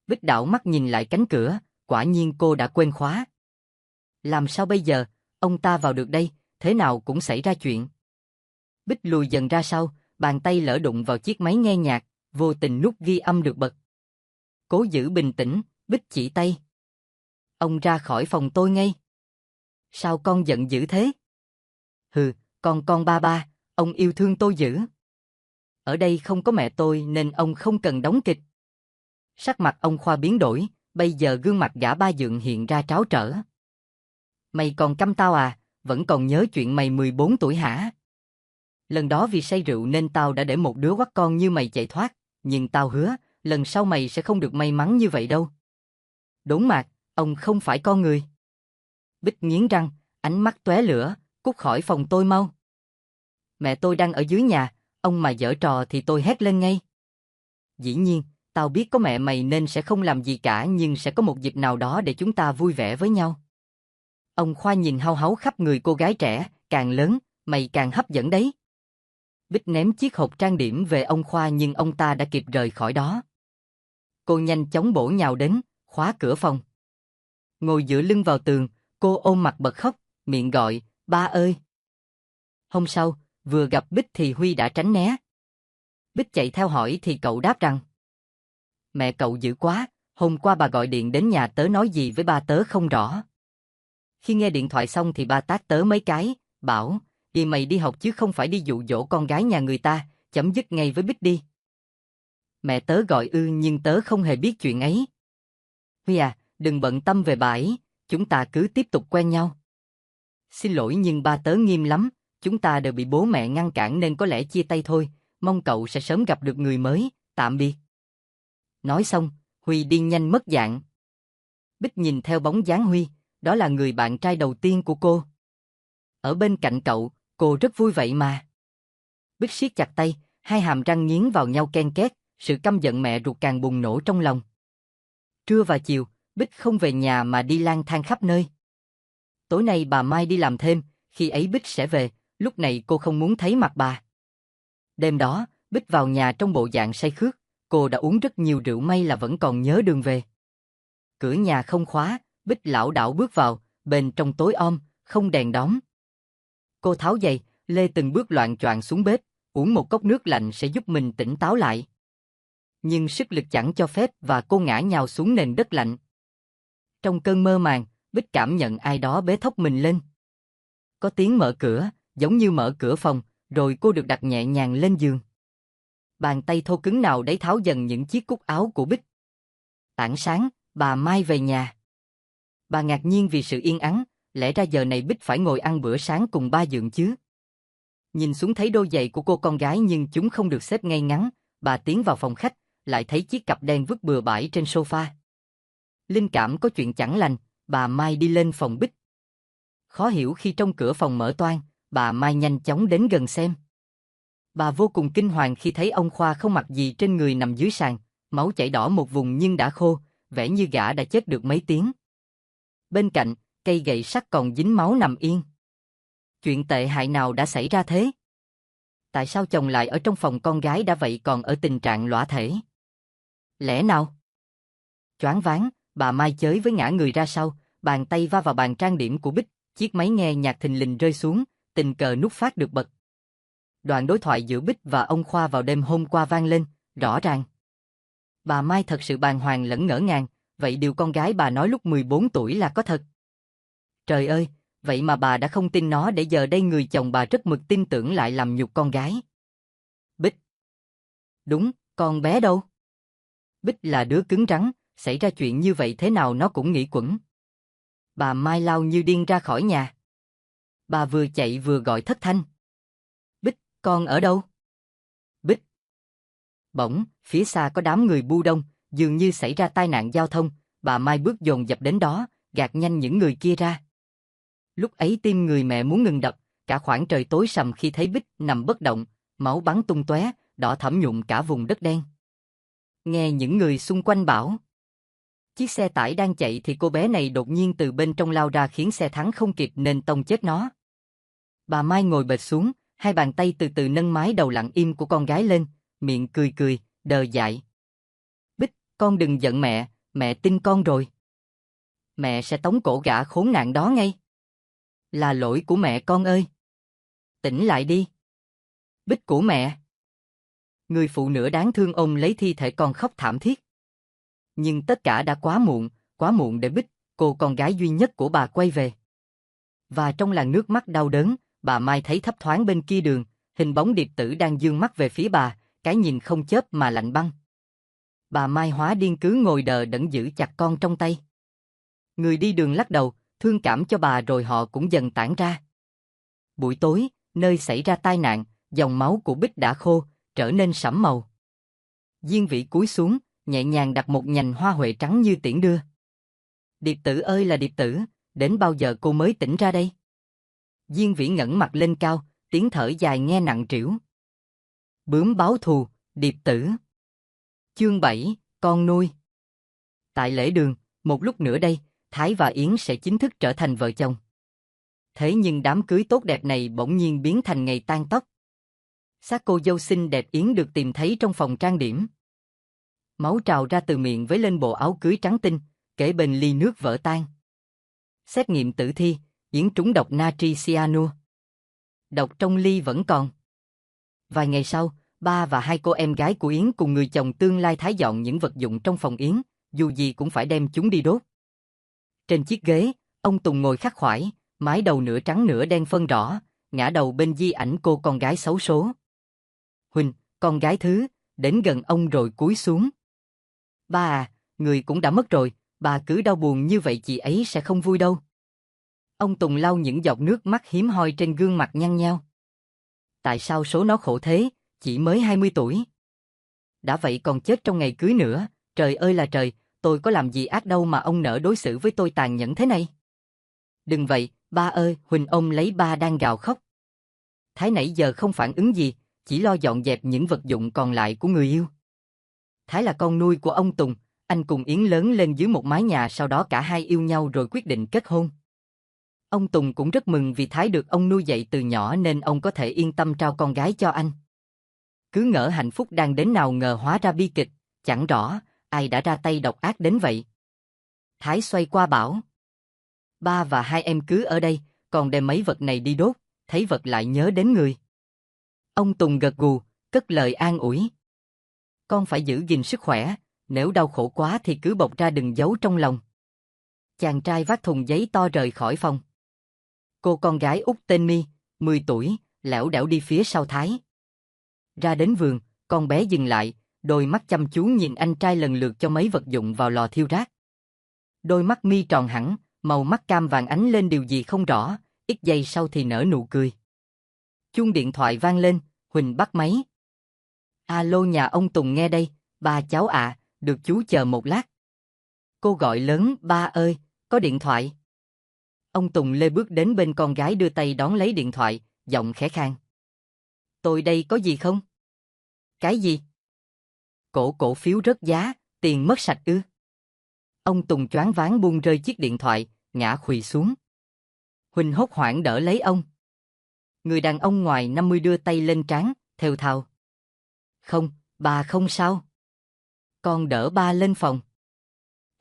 Bích đảo mắt nhìn lại cánh cửa, quả nhiên cô đã quên khóa. Làm sao bây giờ, ông ta vào được đây, thế nào cũng xảy ra chuyện. Bích lùi dần ra sau, bàn tay lỡ đụng vào chiếc máy nghe nhạc, vô tình nút ghi âm được bật. Cố giữ bình tĩnh, Bích chỉ tay. Ông ra khỏi phòng tôi ngay. Sao con giận dữ thế? Hừ, con ba, ông yêu thương tôi dữ. Ở đây không có mẹ tôi nên ông không cần đóng kịch. Sắc mặt ông Khoa biến đổi, bây giờ gương mặt gã Ba Dượng hiện ra tráo trở. Mày còn căm tao à, vẫn còn nhớ chuyện mày 14 tuổi hả? Lần đó vì say rượu nên tao đã để một đứa quắt con như mày chạy thoát, nhưng tao hứa, lần sau mày sẽ không được may mắn như vậy đâu. Đốn mạc, ông không phải con người. Bích nghiến răng, ánh mắt tóe lửa, cút khỏi phòng tôi mau. Mẹ tôi đang ở dưới nhà, ông mà giở trò thì tôi hét lên ngay. Dĩ nhiên, tao biết có mẹ mày nên sẽ không làm gì cả nhưng sẽ có một dịp nào đó để chúng ta vui vẻ với nhau. Ông Khoa nhìn hau háu khắp người cô gái trẻ, càng lớn, mày càng hấp dẫn đấy. Bích ném chiếc hộp trang điểm về ông Khoa nhưng ông ta đã kịp rời khỏi đó. Cô nhanh chóng bổ nhào đến, khóa cửa phòng. Ngồi dựa lưng vào tường, cô ôm mặt bật khóc, miệng gọi, ba ơi. Hôm sau, vừa gặp Bích thì Huy đã tránh né. Bích chạy theo hỏi thì cậu đáp rằng mẹ cậu dữ quá, hôm qua bà gọi điện đến nhà tớ nói gì với ba tớ không rõ. Khi nghe điện thoại xong thì ba tát tớ mấy cái, bảo, đi mày đi học chứ không phải đi dụ dỗ con gái nhà người ta, chấm dứt ngay với Bích đi. Mẹ tớ gọi nhưng tớ không hề biết chuyện ấy. Huy à, đừng bận tâm về bà ấy, chúng ta cứ tiếp tục quen nhau. Xin lỗi nhưng ba tớ nghiêm lắm, chúng ta đều bị bố mẹ ngăn cản nên có lẽ chia tay thôi, mong cậu sẽ sớm gặp được người mới, tạm biệt. Nói xong, Huy đi nhanh mất dạng. Bích nhìn theo bóng dáng Huy, đó là người bạn trai đầu tiên của cô. Ở bên cạnh cậu, cô rất vui vậy mà. Bích siết chặt tay, hai hàm răng nghiến vào nhau ken két, sự căm giận mẹ ruột càng bùng nổ trong lòng. Trưa và chiều, Bích không về nhà mà đi lang thang khắp nơi. Tối nay bà Mai đi làm thêm, khi ấy Bích sẽ về, lúc này cô không muốn thấy mặt bà. Đêm đó, Bích vào nhà trong bộ dạng say khướt, cô đã uống rất nhiều rượu may là vẫn còn nhớ đường về. Cửa nhà không khóa, Bích lảo đảo bước vào, bên trong tối om, không đèn đóm. Cô tháo giày, lê từng bước loạng choạng xuống bếp, uống một cốc nước lạnh sẽ giúp mình tỉnh táo lại. nhưng sức lực chẳng cho phép và cô ngã nhào xuống nền đất lạnh. Trong cơn mơ màng, Bích cảm nhận ai đó bế thốc mình lên. Có tiếng mở cửa, giống như mở cửa phòng, rồi cô được đặt nhẹ nhàng lên giường. Bàn tay thô cứng nào đấy tháo dần những chiếc cúc áo của Bích. Tảng sáng, bà Mai về nhà. Bà ngạc nhiên vì sự yên ắng, lẽ ra giờ này Bích phải ngồi ăn bữa sáng cùng ba dượng chứ. Nhìn xuống thấy đôi giày của cô con gái nhưng chúng không được xếp ngay ngắn, bà tiến vào phòng khách, lại thấy chiếc cặp đen vứt bừa bãi trên sofa. Linh cảm có chuyện chẳng lành, bà Mai đi lên phòng Bích. Khó hiểu khi trong cửa phòng mở toang, bà Mai nhanh chóng đến gần xem. Bà vô cùng kinh hoàng khi thấy ông Khoa không mặc gì trên người nằm dưới sàn, máu chảy đỏ một vùng nhưng đã khô, vẻ như gã đã chết được mấy tiếng. Bên cạnh, cây gậy sắt còn dính máu nằm yên. Chuyện tệ hại nào đã xảy ra thế? Tại sao chồng lại ở trong phòng con gái đã vậy còn ở tình trạng lõa thể? Lẽ nào? Choáng váng, bà Mai chới với ngã người ra sau, bàn tay va vào bàn trang điểm của Bích, chiếc máy nghe nhạc thình lình rơi xuống, tình cờ nút phát được bật. Đoạn đối thoại giữa Bích và ông Khoa vào đêm hôm qua vang lên, rõ ràng. Bà Mai thật sự bàng hoàng lẫn ngỡ ngàng, vậy điều con gái bà nói lúc 14 tuổi là có thật. Trời ơi, vậy mà bà đã không tin nó để giờ đây người chồng bà rất mực tin tưởng lại làm nhục con gái. Bích. Đúng, con bé đâu? Bích là đứa cứng rắn, xảy ra chuyện như vậy thế nào nó cũng nghĩ quẩn. Bà Mai lao như điên ra khỏi nhà. Bà vừa chạy vừa gọi thất thanh. Bích, con ở đâu? Bích. Bỗng, phía xa có đám người bu đông, dường như xảy ra tai nạn giao thông, bà Mai bước dồn dập đến đó, gạt nhanh những người kia ra. Lúc ấy tim người mẹ muốn ngừng đập, cả khoảng trời tối sầm khi thấy Bích nằm bất động, máu bắn tung tóe, đỏ thẫm nhuộm cả vùng đất đen. Nghe những người xung quanh bảo. Chiếc xe tải đang chạy thì cô bé này đột nhiên từ bên trong lao ra khiến xe thắng không kịp nên tông chết nó. Bà Mai ngồi bệt xuống, hai bàn tay từ từ nâng mái đầu lặng im của con gái lên, miệng cười cười, đờ dại. Bích, con đừng giận mẹ tin con rồi. Mẹ sẽ tống cổ gã khốn nạn đó ngay. Là lỗi của mẹ con ơi. Tỉnh lại đi. Bích của mẹ. Người phụ nữ đáng thương ôm lấy thi thể con khóc thảm thiết. Nhưng tất cả đã quá muộn để Bích, cô con gái duy nhất của bà quay về. Và trong làn nước mắt đau đớn, bà Mai thấy thấp thoáng bên kia đường, hình bóng Điệp Tử đang dương mắt về phía bà, cái nhìn không chớp mà lạnh băng. Bà Mai hóa điên cứ ngồi đờ đẫn giữ chặt con trong tay. Người đi đường lắc đầu, thương cảm cho bà rồi họ cũng dần tản ra. Buổi tối, nơi xảy ra tai nạn, dòng máu của Bích đã khô, trở nên sẫm màu. Diên Vĩ cúi xuống, nhẹ nhàng đặt một nhành hoa huệ trắng như tiễn đưa. Điệp Tử ơi là Điệp Tử, đến bao giờ cô mới tỉnh ra đây? Diên Vĩ ngẩng mặt lên cao, tiếng thở dài nghe nặng trĩu. Bướm báo thù, Điệp Tử. Chương 7, con nuôi. Tại lễ đường, một lúc nữa đây, Thái và Yến sẽ chính thức trở thành vợ chồng. Thế nhưng đám cưới tốt đẹp này bỗng nhiên biến thành ngày tan tóc. Xác cô dâu xinh đẹp Yến được tìm thấy trong phòng trang điểm. Máu trào ra từ miệng với lên bộ áo cưới trắng tinh, kể bên ly nước vỡ tan. Xét nghiệm tử thi, Yến trúng độc natri cyanua. Độc trong ly vẫn còn. Vài ngày sau, ba và hai cô em gái của Yến cùng người chồng tương lai Thái dọn những vật dụng trong phòng Yến, dù gì cũng phải đem chúng đi đốt. Trên chiếc ghế, ông Tùng ngồi khắc khoải, mái đầu nửa trắng nửa đen phân rõ, ngã đầu bên di ảnh cô con gái xấu số. Huỳnh, con gái thứ, đến gần ông rồi cúi xuống. Ba à, người cũng đã mất rồi, bà cứ đau buồn như vậy chị ấy sẽ không vui đâu. Ông Tùng lau những giọt nước mắt hiếm hoi trên gương mặt nhăn nhao. Tại sao số nó khổ thế, chỉ mới 20 tuổi. Đã vậy còn chết trong ngày cưới nữa, trời ơi là trời, tôi có làm gì ác đâu mà ông nỡ đối xử với tôi tàn nhẫn thế này. Đừng vậy, ba ơi, Huỳnh ôm lấy ba đang gào khóc. Thái nãy giờ không phản ứng gì, chỉ lo dọn dẹp những vật dụng còn lại của người yêu. Thái là con nuôi của ông Tùng, anh cùng Yến lớn lên dưới một mái nhà sau đó cả hai yêu nhau rồi quyết định kết hôn. Ông Tùng cũng rất mừng vì Thái được ông nuôi dạy từ nhỏ nên ông có thể yên tâm trao con gái cho anh. Cứ ngỡ hạnh phúc đang đến nào ngờ hóa ra bi kịch, chẳng rõ ai đã ra tay độc ác đến vậy. Thái xoay qua bảo. Ba và hai em cứ ở đây, còn đem mấy vật này đi đốt, thấy vật lại nhớ đến người. Ông Tùng gật gù, cất lời an ủi. Con phải giữ gìn sức khỏe, nếu đau khổ quá thì cứ bộc ra đừng giấu trong lòng. Chàng trai vác thùng giấy to rời khỏi phòng. Cô con gái út tên My, 10 tuổi, lẻo đẻo đi phía sau Thái. Ra đến vườn, con bé dừng lại, đôi mắt chăm chú nhìn anh trai lần lượt cho mấy vật dụng vào lò thiêu rác. Đôi mắt My tròn hẳn, màu mắt cam vàng ánh lên điều gì không rõ, ít giây sau thì nở nụ cười. Chuông điện thoại vang lên, Huỳnh bắt máy. Alo, nhà ông Tùng nghe đây, ba cháu ạ, được chú chờ một lát. Cô gọi lớn, ba ơi, có điện thoại. Ông Tùng lê bước đến bên con gái đưa tay đón lấy điện thoại, giọng khẽ khàng. Tôi đây có gì không? Cái gì? Cổ phiếu rớt giá, tiền mất sạch ư? Ông Tùng choáng váng buông rơi chiếc điện thoại, ngã khuỵu xuống. Huỳnh hốt hoảng đỡ lấy ông. Người đàn ông ngoài 50 đưa tay lên trán, thều thào. Không, bà không sao. Con đỡ ba lên phòng.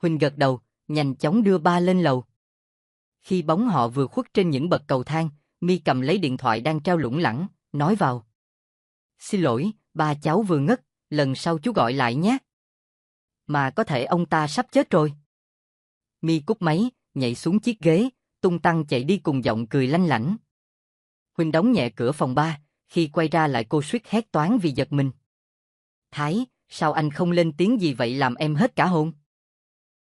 Huỳnh gật đầu, nhanh chóng đưa ba lên lầu. Khi bóng họ vừa khuất trên những bậc cầu thang, My cầm lấy điện thoại đang treo lủng lẳng, nói vào. Xin lỗi, ba cháu vừa ngất, lần sau chú gọi lại nhé. Mà có thể ông ta sắp chết rồi. My cúp máy, nhảy xuống chiếc ghế, tung tăng chạy đi cùng giọng cười lanh lảnh. Huỳnh đóng nhẹ cửa phòng ba, khi quay ra lại cô suýt hét toáng vì giật mình. Thái, sao anh không lên tiếng gì vậy làm em hết cả hồn?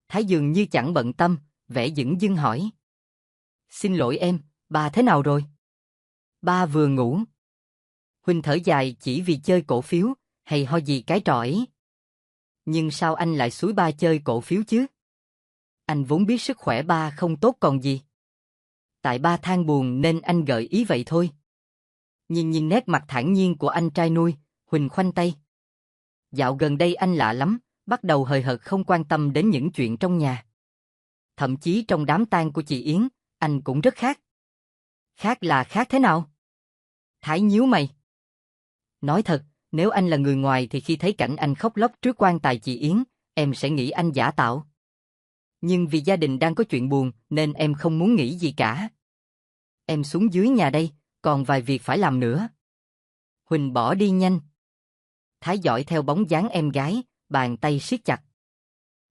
Thái dường như chẳng bận tâm, vẻ dửng dưng hỏi. Xin lỗi em, ba thế nào rồi? Ba vừa ngủ. Huỳnh thở dài chỉ vì chơi cổ phiếu, hay ho gì cái trò ấy. Nhưng sao anh lại xúi ba chơi cổ phiếu chứ? Anh vốn biết sức khỏe ba không tốt còn gì. Tại ba than buồn nên anh gợi ý vậy thôi. Nhìn nét mặt thản nhiên của anh trai nuôi, Huỳnh khoanh tay. Dạo gần đây anh lạ lắm, bắt đầu hời hợt không quan tâm đến những chuyện trong nhà. Thậm chí trong đám tang của chị Yến, anh cũng rất khác. Khác là khác thế nào? Thái nhíu mày. Nói thật, nếu anh là người ngoài thì khi thấy cảnh anh khóc lóc trước quan tài chị Yến, em sẽ nghĩ anh giả tạo. Nhưng vì gia đình đang có chuyện buồn nên em không muốn nghĩ gì cả. Em xuống dưới nhà đây, còn vài việc phải làm nữa. Huỳnh bỏ đi nhanh. Thái dõi theo bóng dáng em gái, bàn tay siết chặt.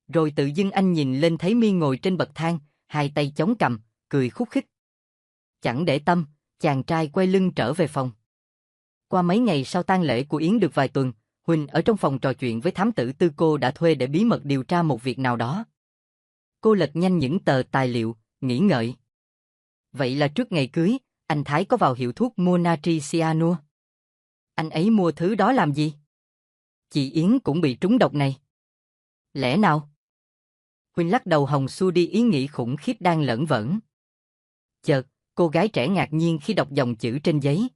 Rồi tự dưng anh nhìn lên thấy My ngồi trên bậc thang, hai tay chống cằm, cười khúc khích. Chẳng để tâm, chàng trai quay lưng trở về phòng. Qua mấy ngày sau tang lễ của Yến được vài tuần, Huỳnh ở trong phòng trò chuyện với thám tử Tư cô đã thuê để bí mật điều tra một việc nào đó. Cô lật nhanh những tờ tài liệu, nghĩ ngợi. Vậy là trước ngày cưới, anh Thái có vào hiệu thuốc mua natri cyanua. Anh ấy mua thứ đó làm gì? Chị Yến cũng bị trúng độc này. Lẽ nào? Huỳnh lắc đầu hòng xua đi ý nghĩ khủng khiếp đang lởn vởn. Chợt, cô gái trẻ ngạc nhiên khi đọc dòng chữ trên giấy.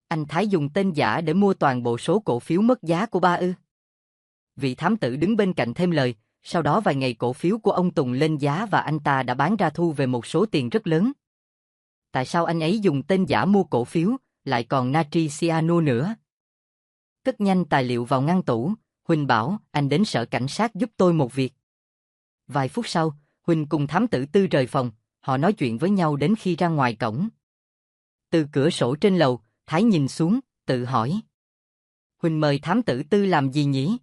Anh Thái dùng tên giả để mua toàn bộ số cổ phiếu mất giá của ba ư? Vị thám tử đứng bên cạnh thêm lời, sau đó vài ngày cổ phiếu của ông Tùng lên giá và anh ta đã bán ra thu về một số tiền rất lớn. Tại sao anh ấy dùng tên giả mua cổ phiếu, lại còn natri cyanua nữa? Cất nhanh tài liệu vào ngăn tủ, Huỳnh bảo anh đến sở cảnh sát giúp tôi một việc. Vài phút sau, Huỳnh cùng thám tử Tư rời phòng, họ nói chuyện với nhau đến khi ra ngoài cổng. Từ cửa sổ trên lầu, Thái nhìn xuống, tự hỏi. Huỳnh mời thám tử Tư làm gì nhỉ?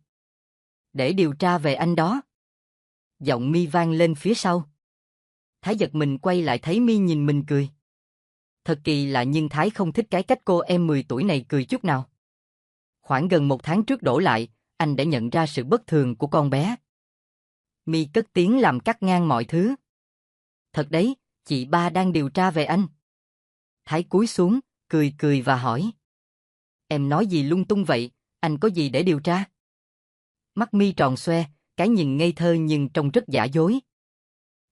Để điều tra về anh đó. Giọng My vang lên phía sau. Thái giật mình quay lại thấy My nhìn mình cười. Thật kỳ lạ nhưng Thái không thích cái cách cô em 10 tuổi này cười chút nào. Khoảng gần một tháng trước đổ lại, anh đã nhận ra sự bất thường của con bé. My cất tiếng làm cắt ngang mọi thứ. Thật đấy, chị ba đang điều tra về anh. Thái cúi xuống, cười và hỏi. Em nói gì lung tung vậy, anh có gì để điều tra? Mắt My tròn xoe, cái nhìn ngây thơ nhưng trông rất giả dối.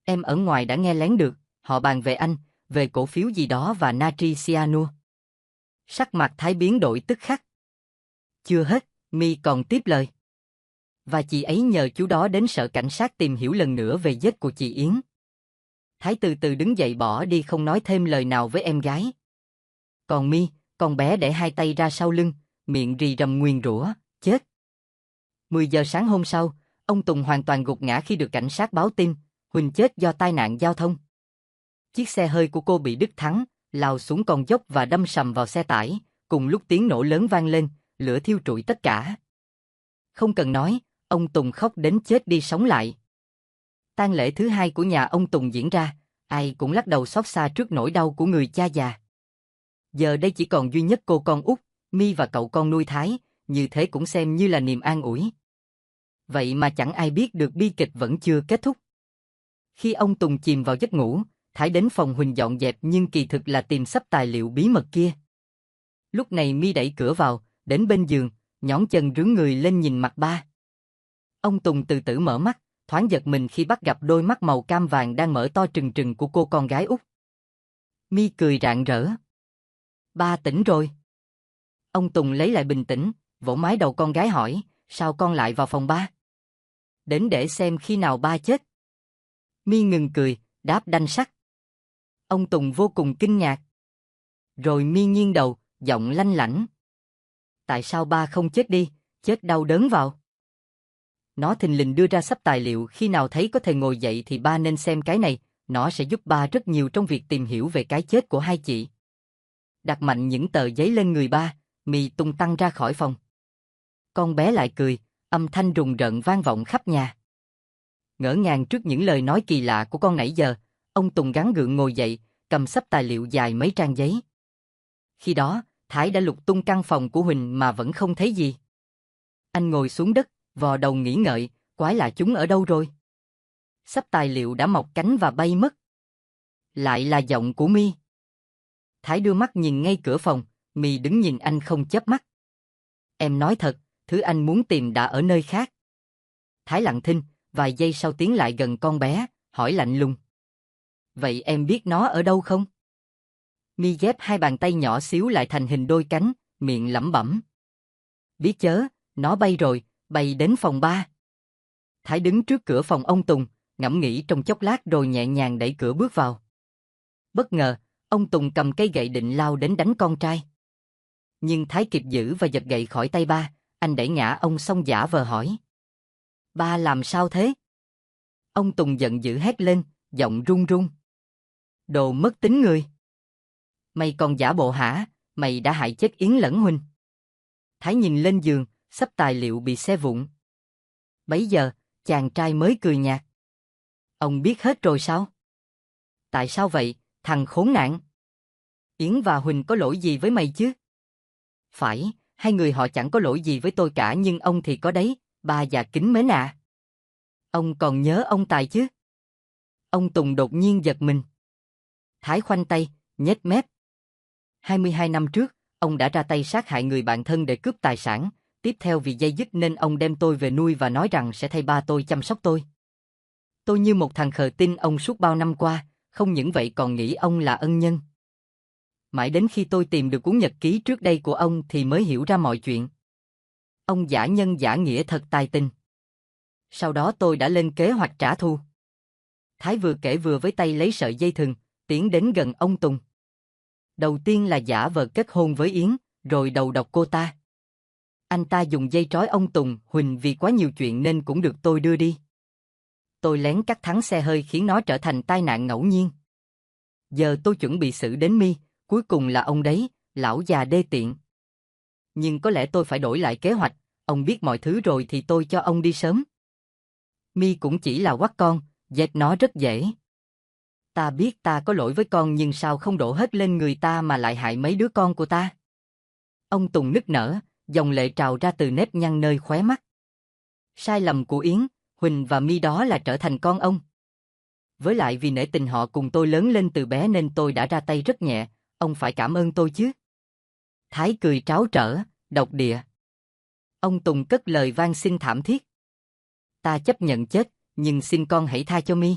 Em ở ngoài đã nghe lén được, họ bàn về anh, về cổ phiếu gì đó và natri cyanua. Sắc mặt Thái biến đổi tức khắc. Chưa hết, My còn tiếp lời. Và chị ấy nhờ chú đó đến sở cảnh sát tìm hiểu lần nữa về vết của chị Yến. Thái từ từ đứng dậy bỏ đi không nói thêm lời nào với em gái. Còn My, con bé để hai tay ra sau lưng, miệng rì rầm nguyền rủa, chết. 10 giờ sáng hôm sau, ông Tùng hoàn toàn gục ngã khi được cảnh sát báo tin, Huỳnh chết do tai nạn giao thông. Chiếc xe hơi của cô bị đứt thắng, lao xuống con dốc và đâm sầm vào xe tải, cùng lúc tiếng nổ lớn vang lên, lửa thiêu trụi tất cả. Không cần nói, ông Tùng khóc đến chết đi sống lại. Tang lễ thứ hai của nhà ông Tùng diễn ra, ai cũng lắc đầu xót xa trước nỗi đau của người cha già. Giờ đây chỉ còn duy nhất cô con út, My và cậu con nuôi Thái, như thế cũng xem như là niềm an ủi. Vậy mà chẳng ai biết được bi kịch vẫn chưa kết thúc. Khi ông Tùng chìm vào giấc ngủ, Thái đến phòng Huỳnh dọn dẹp nhưng kỳ thực là tìm sắp tài liệu bí mật kia. Lúc này My đẩy cửa vào, đến bên giường, nhón chân rướn người lên nhìn mặt ba. Ông Tùng từ từ mở mắt, thoáng giật mình khi bắt gặp đôi mắt màu cam vàng đang mở to trừng trừng của cô con gái út. My cười rạng rỡ. Ba tỉnh rồi. Ông Tùng lấy lại bình tĩnh, vỗ mái đầu con gái hỏi, sao con lại vào phòng ba? Đến để xem khi nào ba chết. My ngừng cười, đáp đanh sắc. Ông Tùng vô cùng kinh ngạc. Rồi My nghiêng đầu, giọng lanh lảnh. Tại sao ba không chết đi, chết đau đớn vào? Nó thình lình đưa ra sắp tài liệu, khi nào thấy có thể ngồi dậy thì ba nên xem cái này, nó sẽ giúp ba rất nhiều trong việc tìm hiểu về cái chết của hai chị. Đặt mạnh những tờ giấy lên người ba, My tung tăng ra khỏi phòng. Con bé lại cười, âm thanh rùng rợn vang vọng khắp nhà. Ngỡ ngàng trước những lời nói kỳ lạ của con nãy giờ, ông Tùng gắng gượng ngồi dậy, cầm sắp tài liệu dài mấy trang giấy. Khi đó, Thái đã lục tung căn phòng của Huỳnh mà vẫn không thấy gì. Anh ngồi xuống đất, vò đầu nghĩ ngợi, quái lạ chúng ở đâu rồi? Sắp tài liệu đã mọc cánh và bay mất. Lại là giọng của My. Thái đưa mắt nhìn ngay cửa phòng, My đứng nhìn anh không chớp mắt. Em nói thật, thứ anh muốn tìm đã ở nơi khác. Thái lặng thinh, vài giây sau tiến lại gần con bé, hỏi lạnh lùng. Vậy em biết nó ở đâu không? My ghép hai bàn tay nhỏ xíu lại thành hình đôi cánh, miệng lẩm bẩm. Biết chớ, nó bay rồi, bay đến phòng ba. Thái đứng trước cửa phòng ông Tùng, ngẫm nghĩ trong chốc lát rồi nhẹ nhàng đẩy cửa bước vào. Bất ngờ, ông Tùng cầm cây gậy định lao đến đánh con trai. Nhưng Thái kịp giữ và giật gậy khỏi tay ba, anh đẩy ngã ông xong giả vờ hỏi. Ba làm sao thế? Ông Tùng giận dữ hét lên, giọng run run. Đồ mất tính người. Mày còn giả bộ hả? Mày đã hại chết Yến lẫn Huỳnh. Thái nhìn lên giường, sắp tài liệu bị xé vụn. Bấy giờ, chàng trai mới cười nhạt. Ông biết hết rồi sao? Tại sao vậy, thằng khốn nạn? Yến và Huỳnh có lỗi gì với mày chứ? Phải, hai người họ chẳng có lỗi gì với tôi cả nhưng ông thì có đấy, ba già kính mến à. Ông còn nhớ ông Tài chứ? Ông Tùng đột nhiên giật mình. Thái khoanh tay, nhếch mép. 22 năm trước, ông đã ra tay sát hại người bạn thân để cướp tài sản, tiếp theo vì day dứt nên ông đem tôi về nuôi và nói rằng sẽ thay ba tôi chăm sóc tôi. Tôi như một thằng khờ tin ông suốt bao năm qua, không những vậy còn nghĩ ông là ân nhân. Mãi đến khi tôi tìm được cuốn nhật ký trước đây của ông thì mới hiểu ra mọi chuyện. Ông giả nhân giả nghĩa thật tài tình. Sau đó tôi đã lên kế hoạch trả thù. Thái vừa kể vừa với tay lấy sợi dây thừng, tiến đến gần ông Tùng. Đầu tiên là giả vờ kết hôn với Yến, rồi đầu độc cô ta. Anh ta dùng dây trói ông Tùng, Huỳnh vì quá nhiều chuyện nên cũng được tôi đưa đi. Tôi lén cắt thắng xe hơi khiến nó trở thành tai nạn ngẫu nhiên. Giờ tôi chuẩn bị xử đến My, cuối cùng là ông đấy, lão già đê tiện. Nhưng có lẽ tôi phải đổi lại kế hoạch, ông biết mọi thứ rồi thì tôi cho ông đi sớm. My cũng chỉ là quắt con, dẹp nó rất dễ. Ta biết ta có lỗi với con nhưng sao không đổ hết lên người ta mà lại hại mấy đứa con của ta? Ông Tùng nức nở, dòng lệ trào ra từ nếp nhăn nơi khóe mắt. Sai lầm của Yến, Huỳnh và My đó là trở thành con ông. Với lại vì nể tình họ cùng tôi lớn lên từ bé nên tôi đã ra tay rất nhẹ, ông phải cảm ơn tôi chứ. Thái cười tráo trở, độc địa. Ông Tùng cất lời van xin thảm thiết. Ta chấp nhận chết, nhưng xin con hãy tha cho My.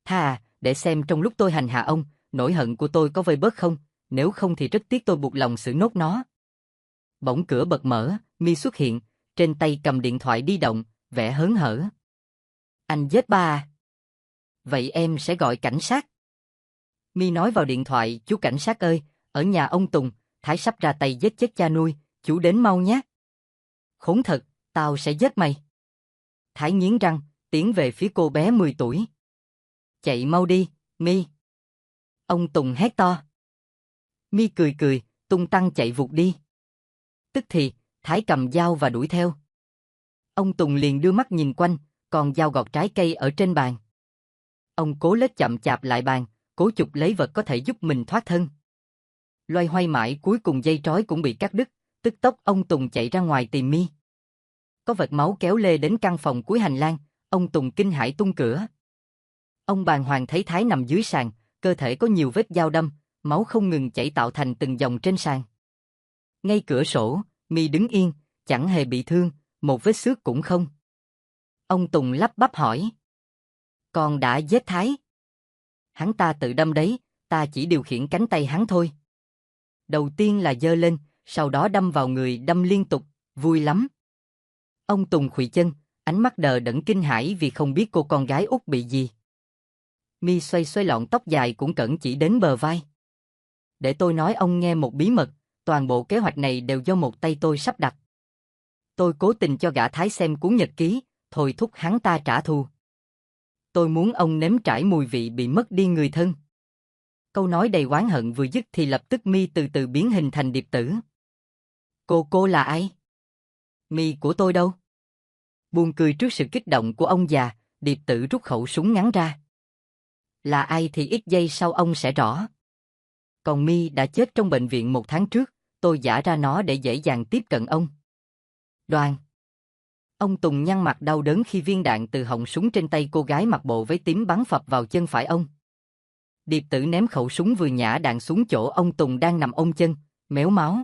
Tha à, để xem trong lúc tôi hành hạ ông, nỗi hận của tôi có vơi bớt không, nếu không thì rất tiếc tôi buộc lòng xử nốt nó. Bỗng cửa bật mở, My xuất hiện, trên tay cầm điện thoại di động, vẻ hớn hở. Anh giết ba à? Vậy em sẽ gọi cảnh sát. My nói vào điện thoại, chú cảnh sát ơi, ở nhà ông Tùng, Thái sắp ra tay giết chết cha nuôi, chú đến mau nhé. Khốn thật, tao sẽ giết mày. Thái nghiến răng, tiến về phía cô bé 10 tuổi. Chạy mau đi, My. Ông Tùng hét to. My cười cười, tung tăng chạy vụt đi. Tức thì, Thái cầm dao và đuổi theo. Ông Tùng liền đưa mắt nhìn quanh, còn dao gọt trái cây ở trên bàn. Ông cố lết chậm chạp lại bàn, cố chụp lấy vật có thể giúp mình thoát thân. Loay hoay mãi cuối cùng dây trói cũng bị cắt đứt, tức tốc ông Tùng chạy ra ngoài tìm Mi. Có vệt máu kéo lê đến căn phòng cuối hành lang, ông Tùng kinh hãi tung cửa. Ông bàng hoàng thấy Thái nằm dưới sàn, cơ thể có nhiều vết dao đâm, máu không ngừng chảy tạo thành từng dòng trên sàn. Ngay cửa sổ, Mi đứng yên, chẳng hề bị thương, một vết xước cũng không. Ông Tùng lắp bắp hỏi. Con đã giết Thái? Hắn ta tự đâm đấy, ta chỉ điều khiển cánh tay hắn thôi. Đầu tiên là giơ lên, sau đó đâm vào người, đâm liên tục, vui lắm. Ông Tùng khuỵu chân, ánh mắt đờ đẫn kinh hãi vì không biết cô con gái út bị gì. Mi xoay xoay lọn tóc dài cũng cẩn chỉ đến bờ vai. Để tôi nói ông nghe một bí mật, toàn bộ kế hoạch này đều do một tay tôi sắp đặt. Tôi cố tình cho gã Thái xem cuốn nhật ký, thôi thúc hắn ta trả thù. Tôi muốn ông nếm trải mùi vị bị mất đi người thân. Câu nói đầy oán hận vừa dứt thì lập tức Mi từ từ biến hình thành Điệp Tử. Cô là ai? Mi của tôi đâu? Buồn cười trước sự kích động của ông già, Điệp Tử rút khẩu súng ngắn ra. Là ai thì ít giây sau ông sẽ rõ. Còn Mi đã chết trong bệnh viện 1 tháng trước, tôi giả ra nó để dễ dàng tiếp cận ông. Đoàn. Ông Tùng nhăn mặt đau đớn khi viên đạn từ họng súng trên tay cô gái mặc bộ váy tím bắn phập vào chân phải ông. Điệp Tử ném khẩu súng vừa nhả đạn xuống chỗ ông Tùng đang nằm ôm chân, méo máu.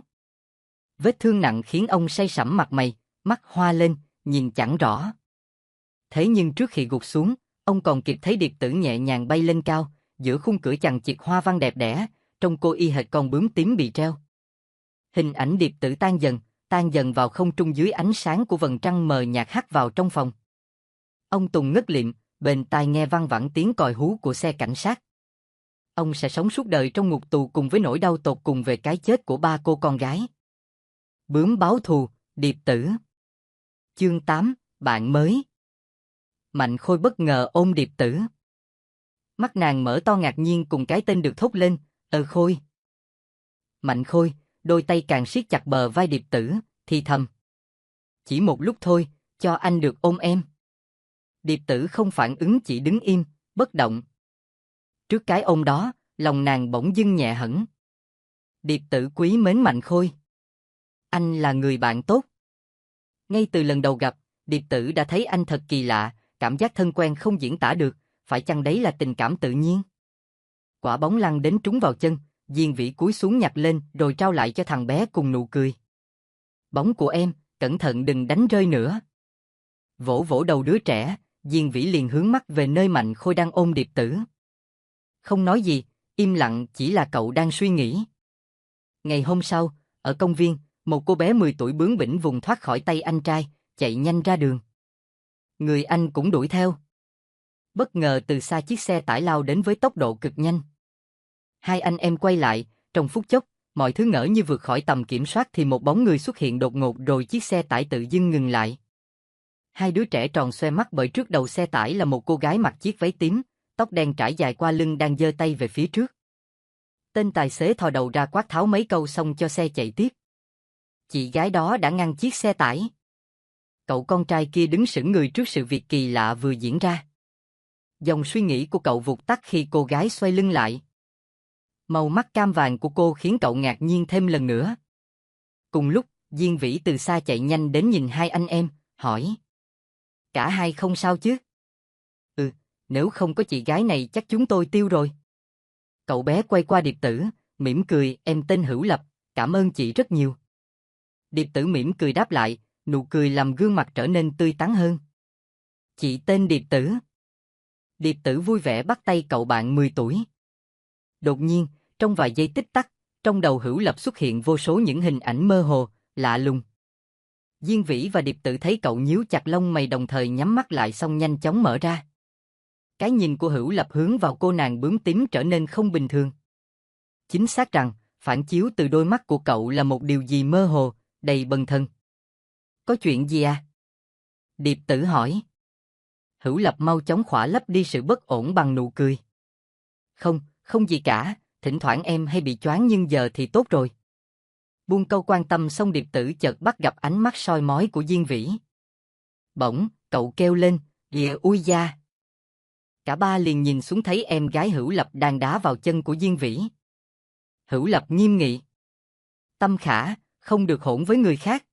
Vết thương nặng khiến ông say sẩm mặt mày, mắt hoa lên, nhìn chẳng rõ. Thế nhưng trước khi gục xuống, ông còn kịp thấy Điệp Tử nhẹ nhàng bay lên cao, giữa khung cửa chằng chịt hoa văn đẹp đẽ, trông cô y hệt con bướm tím bị treo. Hình ảnh Điệp Tử tan dần vào không trung dưới ánh sáng của vầng trăng mờ nhạt hắt vào trong phòng. Ông Tùng ngất lịm, bên tai nghe văng vẳng tiếng còi hú của xe cảnh sát. Ông sẽ sống suốt đời trong ngục tù cùng với nỗi đau tột cùng về cái chết của 3 cô con gái. Bướm báo thù, Điệp Tử. Chương 8, bạn mới. Mạnh Khôi bất ngờ ôm Điệp Tử. Mắt nàng mở to ngạc nhiên cùng cái tên được thốt lên, Khôi. Mạnh Khôi, đôi tay càng siết chặt bờ vai Điệp Tử, thì thầm. Chỉ một lúc thôi, cho anh được ôm em. Điệp Tử không phản ứng, chỉ đứng im, bất động. Trước cái ôm đó, lòng nàng bỗng dưng nhẹ hẳn. Điệp Tử quý mến Mạnh Khôi. Anh là người bạn tốt. Ngay từ lần đầu gặp, Điệp Tử đã thấy anh thật kỳ lạ, cảm giác thân quen không diễn tả được, phải chăng đấy là tình cảm tự nhiên? Quả bóng lăn đến trúng vào chân, Diên Vĩ cúi xuống nhặt lên rồi trao lại cho thằng bé cùng nụ cười. Bóng của em, cẩn thận đừng đánh rơi nữa. Vỗ vỗ đầu đứa trẻ, Diên Vĩ liền hướng mắt về nơi Mạnh Khôi đang ôm Điệp Tử. Không nói gì, im lặng, chỉ là cậu đang suy nghĩ. Ngày hôm sau, ở công viên, một cô bé 10 tuổi bướng bỉnh vùng thoát khỏi tay anh trai, chạy nhanh ra đường. Người anh cũng đuổi theo. Bất ngờ từ xa chiếc xe tải lao đến với tốc độ cực nhanh. Hai anh em quay lại, trong phút chốc, mọi thứ ngỡ như vượt khỏi tầm kiểm soát thì một bóng người xuất hiện đột ngột rồi chiếc xe tải tự dưng ngừng lại. Hai đứa trẻ tròn xoe mắt bởi trước đầu xe tải là một cô gái mặc chiếc váy tím, tóc đen trải dài qua lưng đang giơ tay về phía trước. Tên tài xế thò đầu ra quát tháo mấy câu xong cho xe chạy tiếp. Chị gái đó đã ngăn chiếc xe tải. Cậu con trai kia đứng sững người trước sự việc kỳ lạ vừa diễn ra. Dòng suy nghĩ của cậu vụt tắt khi cô gái xoay lưng lại. Màu mắt cam vàng của cô khiến cậu ngạc nhiên thêm lần nữa. Cùng lúc, Diên Vĩ từ xa chạy nhanh đến nhìn hai anh em, hỏi. Cả hai không sao chứ? Ừ, nếu không có chị gái này chắc chúng tôi tiêu rồi. Cậu bé quay qua Điệp Tử, mỉm cười, em tên Hữu Lập, cảm ơn chị rất nhiều. Điệp Tử mỉm cười đáp lại, nụ cười làm gương mặt trở nên tươi tắn hơn. Chị tên Điệp Tử. Điệp Tử vui vẻ bắt tay cậu bạn 10 tuổi. Đột nhiên, trong vài giây tích tắc, trong đầu Hữu Lập xuất hiện vô số những hình ảnh mơ hồ, lạ lùng. Diên Vĩ và Điệp Tử thấy cậu nhíu chặt lông mày đồng thời nhắm mắt lại xong nhanh chóng mở ra. Cái nhìn của Hữu Lập hướng vào cô nàng bướm tím trở nên không bình thường. Chính xác rằng, phản chiếu từ đôi mắt của cậu là một điều gì mơ hồ, đầy bần thần. Có chuyện gì à? Điệp Tử hỏi. Hữu Lập mau chóng khỏa lấp đi sự bất ổn bằng nụ cười. Không, không gì cả, thỉnh thoảng em hay bị choáng nhưng giờ thì tốt rồi. Buông câu quan tâm xong Điệp Tử chợt bắt gặp ánh mắt soi mói của Diên Vĩ. Bỗng, cậu kêu lên, ghìa ui da. Cả ba liền nhìn xuống thấy em gái Hữu Lập đang đá vào chân của Diên Vĩ. Hữu Lập nghiêm nghị. Tâm Khả, không được hỗn với người khác.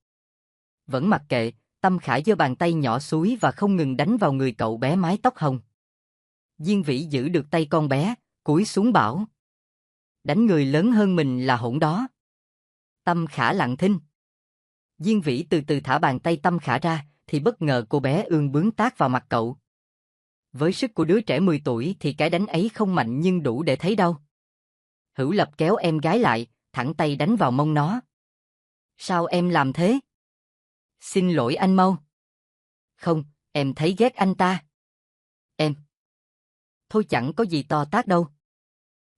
Vẫn mặc kệ, Tâm Khả giơ bàn tay nhỏ xúi và không ngừng đánh vào người cậu bé mái tóc hồng. Diên Vĩ giữ được tay con bé, cúi xuống bảo. Đánh người lớn hơn mình là hỗn đó. Tâm Khả lặng thinh. Diên Vĩ từ từ thả bàn tay Tâm Khả ra, thì bất ngờ cô bé ương bướng tát vào mặt cậu. Với sức của đứa trẻ 10 tuổi thì cái đánh ấy không mạnh nhưng đủ để thấy đau. Hữu Lập kéo em gái lại, thẳng tay đánh vào mông nó. Sao em làm thế? Xin lỗi anh mau. Không, em thấy ghét anh ta. Em. Thôi chẳng có gì to tát đâu.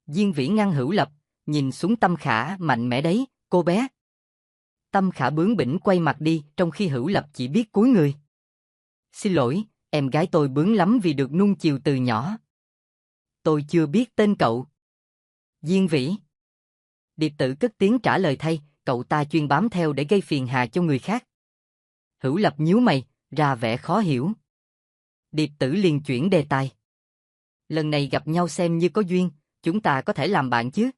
Diên Vĩ ngăn Hữu Lập, nhìn xuống Tâm Khả mạnh mẽ đấy, cô bé. Tâm Khả bướng bỉnh quay mặt đi, trong khi Hữu Lập chỉ biết cúi người. Xin lỗi, em gái tôi bướng lắm vì được nuông chiều từ nhỏ. Tôi chưa biết tên cậu. Diên Vĩ. Điệp Tử cất tiếng trả lời thay, cậu ta chuyên bám theo để gây phiền hà cho người khác. Hữu Lập nhíu mày, ra vẻ khó hiểu. Điệp Tử liền chuyển đề tài. Lần này gặp nhau xem như có duyên, chúng ta có thể làm bạn chứ?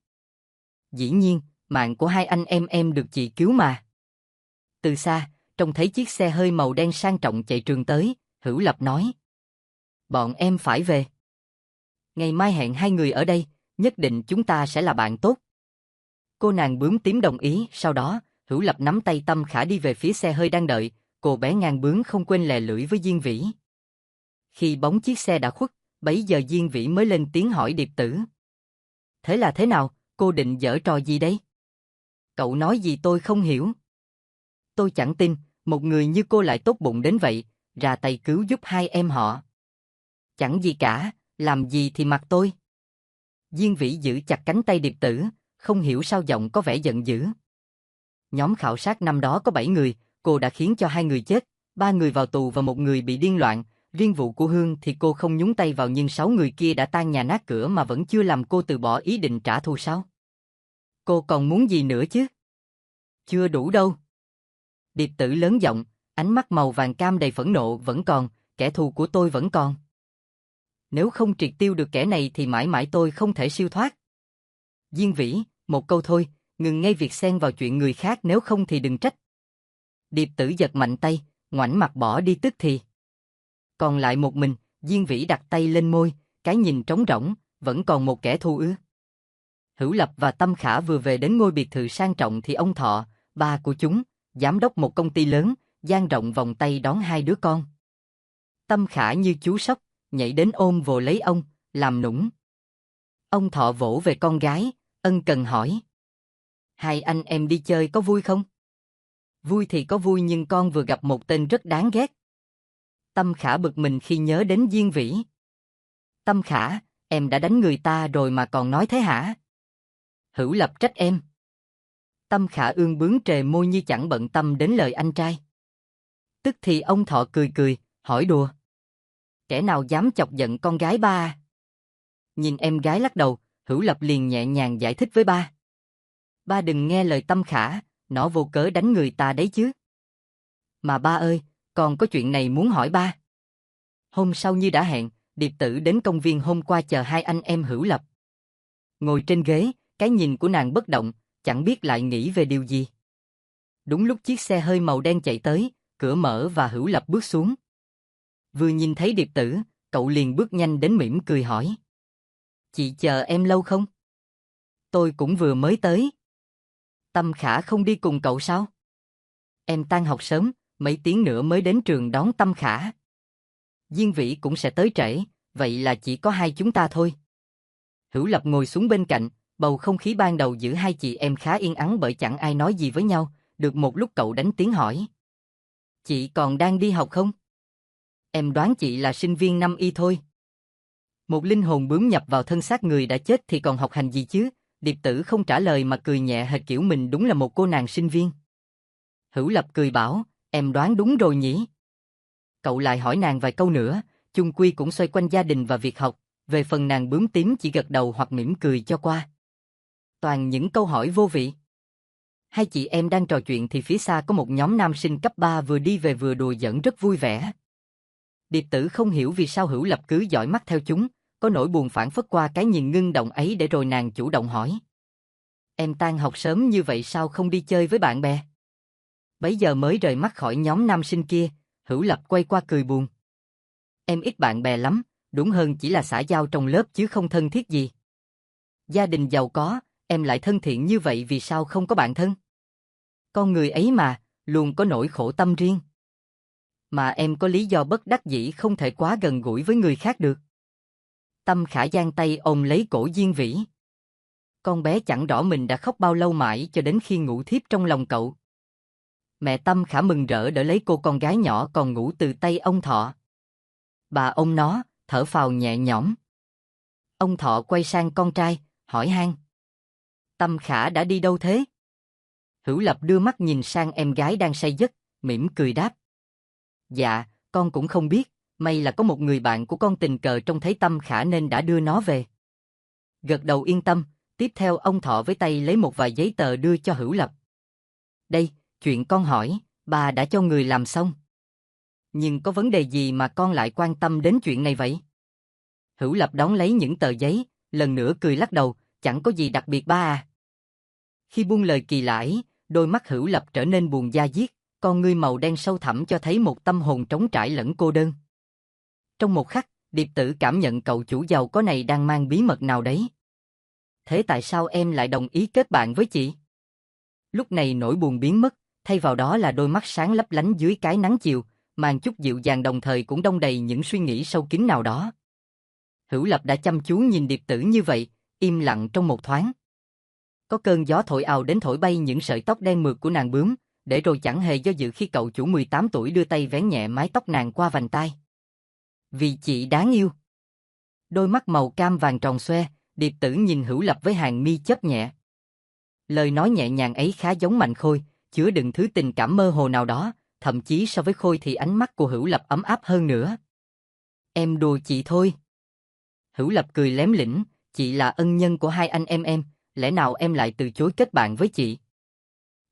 Dĩ nhiên, mạng của hai anh em được chị cứu mà. Từ xa, trông thấy chiếc xe hơi màu đen sang trọng chạy trường tới, Hữu Lập nói. Bọn em phải về. Ngày mai hẹn hai người ở đây, nhất định chúng ta sẽ là bạn tốt. Cô nàng bướm tím đồng ý, sau đó, Hữu Lập nắm tay Tâm Khả đi về phía xe hơi đang đợi, cô bé ngang bướng không quên lè lưỡi với Diên Vĩ. Khi bóng chiếc xe đã khuất, bấy giờ Diên Vĩ mới lên tiếng hỏi Điệp Tử. Thế là thế nào, cô định giở trò gì đấy? Cậu nói gì tôi không hiểu. Tôi chẳng tin, một người như cô lại tốt bụng đến vậy, ra tay cứu giúp hai em họ. Chẳng gì cả, làm gì thì mặc tôi. Diên Vĩ giữ chặt cánh tay Điệp Tử, không hiểu sao giọng có vẻ giận dữ. Nhóm khảo sát năm đó có 7 người, cô đã khiến cho 2 người chết, 3 người vào tù và 1 người bị điên loạn. Riêng vụ của Hương thì cô không nhúng tay vào nhưng 6 người kia đã tan nhà nát cửa mà vẫn chưa làm cô từ bỏ ý định trả thù sao? Cô còn muốn gì nữa chứ? Chưa đủ đâu. Điệp Tử lớn giọng, ánh mắt màu vàng cam đầy phẫn nộ vẫn còn, kẻ thù của tôi vẫn còn. Nếu không triệt tiêu được kẻ này thì mãi mãi tôi không thể siêu thoát. Diên Vĩ, một câu thôi, ngừng ngay việc xen vào chuyện người khác nếu không thì đừng trách. Điệp Tử giật mạnh tay, ngoảnh mặt bỏ đi tức thì. Còn lại một mình, Diên Vĩ đặt tay lên môi, cái nhìn trống rỗng, vẫn còn một kẻ thù ư? Hữu Lập và Tâm Khả vừa về đến ngôi biệt thự sang trọng thì ông Thọ, ba của chúng, giám đốc một công ty lớn, dang rộng vòng tay đón hai đứa con. Tâm Khả như chú sóc, nhảy đến ôm vồ lấy ông, làm nũng. Ông Thọ vỗ về con gái, ân cần hỏi. Hai anh em đi chơi có vui không? Vui thì có vui nhưng con vừa gặp một tên rất đáng ghét. Tâm Khả bực mình khi nhớ đến Diên Vĩ. Tâm Khả, em đã đánh người ta rồi mà còn nói thế hả? Hữu Lập trách em. Tâm Khả ương bướng trề môi như chẳng bận tâm đến lời anh trai. Tức thì ông Thọ cười cười, hỏi đùa. Kẻ nào dám chọc giận con gái ba à? Nhìn em gái lắc đầu, Hữu Lập liền nhẹ nhàng giải thích với ba. Ba đừng nghe lời Tâm Khả, nó vô cớ đánh người ta đấy chứ. Mà ba ơi, còn có chuyện này muốn hỏi ba. Hôm sau như đã hẹn, Điệp Tử đến công viên hôm qua chờ hai anh em Hữu Lập. Ngồi trên ghế, cái nhìn của nàng bất động, chẳng biết lại nghĩ về điều gì. Đúng lúc chiếc xe hơi màu đen chạy tới, cửa mở và Hữu Lập bước xuống. Vừa nhìn thấy Điệp Tử, cậu liền bước nhanh đến mỉm cười hỏi. Chị chờ em lâu không? Tôi cũng vừa mới tới. Tâm Khả không đi cùng cậu sao? Em tan học sớm, mấy tiếng nữa mới đến trường đón Tâm Khả. Diên Vĩ cũng sẽ tới trễ, vậy là chỉ có hai chúng ta thôi. Hữu Lập ngồi xuống bên cạnh, bầu không khí ban đầu giữa hai chị em khá yên ắng bởi chẳng ai nói gì với nhau, được một lúc cậu đánh tiếng hỏi. Chị còn đang đi học không? Em đoán chị là sinh viên năm y thôi. Một linh hồn bướm nhập vào thân xác người đã chết thì còn học hành gì chứ? Điệp Tử không trả lời mà cười nhẹ hệt kiểu mình đúng là một cô nàng sinh viên. Hữu Lập cười bảo, em đoán đúng rồi nhỉ? Cậu lại hỏi nàng vài câu nữa, chung quy cũng xoay quanh gia đình và việc học, về phần nàng bướm tím chỉ gật đầu hoặc mỉm cười cho qua. Toàn những câu hỏi vô vị. Hai chị em đang trò chuyện thì phía xa có một nhóm nam sinh cấp 3 vừa đi về vừa đùa giỡn rất vui vẻ. Điệp Tử không hiểu vì sao Hữu Lập cứ dõi mắt theo chúng, có nỗi buồn phảng phất qua cái nhìn ngưng động ấy để rồi nàng chủ động hỏi. Em tan học sớm như vậy sao không đi chơi với bạn bè? Bấy giờ mới rời mắt khỏi nhóm nam sinh kia, Hữu Lập quay qua cười buồn. Em ít bạn bè lắm, đúng hơn chỉ là xã giao trong lớp chứ không thân thiết gì. Gia đình giàu có, em lại thân thiện như vậy vì sao không có bạn thân? Con người ấy mà, luôn có nỗi khổ tâm riêng. Mà em có lý do bất đắc dĩ không thể quá gần gũi với người khác được. Tâm Khả giang tay ôm lấy cổ Diên Vĩ. Con bé chẳng rõ mình đã khóc bao lâu mãi cho đến khi ngủ thiếp trong lòng cậu. Mẹ Tâm Khả mừng rỡ đỡ lấy cô con gái nhỏ còn ngủ từ tay ông Thọ. Bà ôm nó, thở phào nhẹ nhõm. Ông Thọ quay sang con trai, hỏi han. Tâm Khả đã đi đâu thế? Hữu Lập đưa mắt nhìn sang em gái đang say giấc, mỉm cười đáp. Dạ, con cũng không biết, may là có một người bạn của con tình cờ trông thấy Tâm Khả nên đã đưa nó về. Gật đầu yên tâm, tiếp theo ông Thọ với tay lấy một vài giấy tờ đưa cho Hữu Lập. Đây, chuyện con hỏi, bà đã cho người làm xong. Nhưng có vấn đề gì mà con lại quan tâm đến chuyện này vậy? Hữu Lập đón lấy những tờ giấy, lần nữa cười lắc đầu, chẳng có gì đặc biệt ba à. Khi buông lời kỳ lạ ấy, đôi mắt Hữu Lập trở nên buồn da diết, con ngươi màu đen sâu thẳm cho thấy một tâm hồn trống trải lẫn cô đơn. Trong một khắc, Điệp Tử cảm nhận cậu chủ giàu có này đang mang bí mật nào đấy. Thế tại sao em lại đồng ý kết bạn với chị? Lúc này nỗi buồn biến mất, thay vào đó là đôi mắt sáng lấp lánh dưới cái nắng chiều, mang chút dịu dàng đồng thời cũng đong đầy những suy nghĩ sâu kín nào đó. Hữu Lập đã chăm chú nhìn Điệp Tử như vậy, im lặng trong một thoáng. Có cơn gió thổi ào đến thổi bay những sợi tóc đen mượt của nàng bướm, để rồi chẳng hề do dự khi cậu chủ 18 tuổi đưa tay vén nhẹ mái tóc nàng qua vành tai. Vì chị đáng yêu. Đôi mắt màu cam vàng tròn xoe, Điệp Tử nhìn Hữu Lập với hàng mi chớp nhẹ. Lời nói nhẹ nhàng ấy khá giống Mạnh Khôi, chứa đựng thứ tình cảm mơ hồ nào đó, thậm chí so với Khôi thì ánh mắt của Hữu Lập ấm áp hơn nữa. Em đùa chị thôi. Hữu Lập cười lém lĩnh, chị là ân nhân của hai anh em, lẽ nào em lại từ chối kết bạn với chị?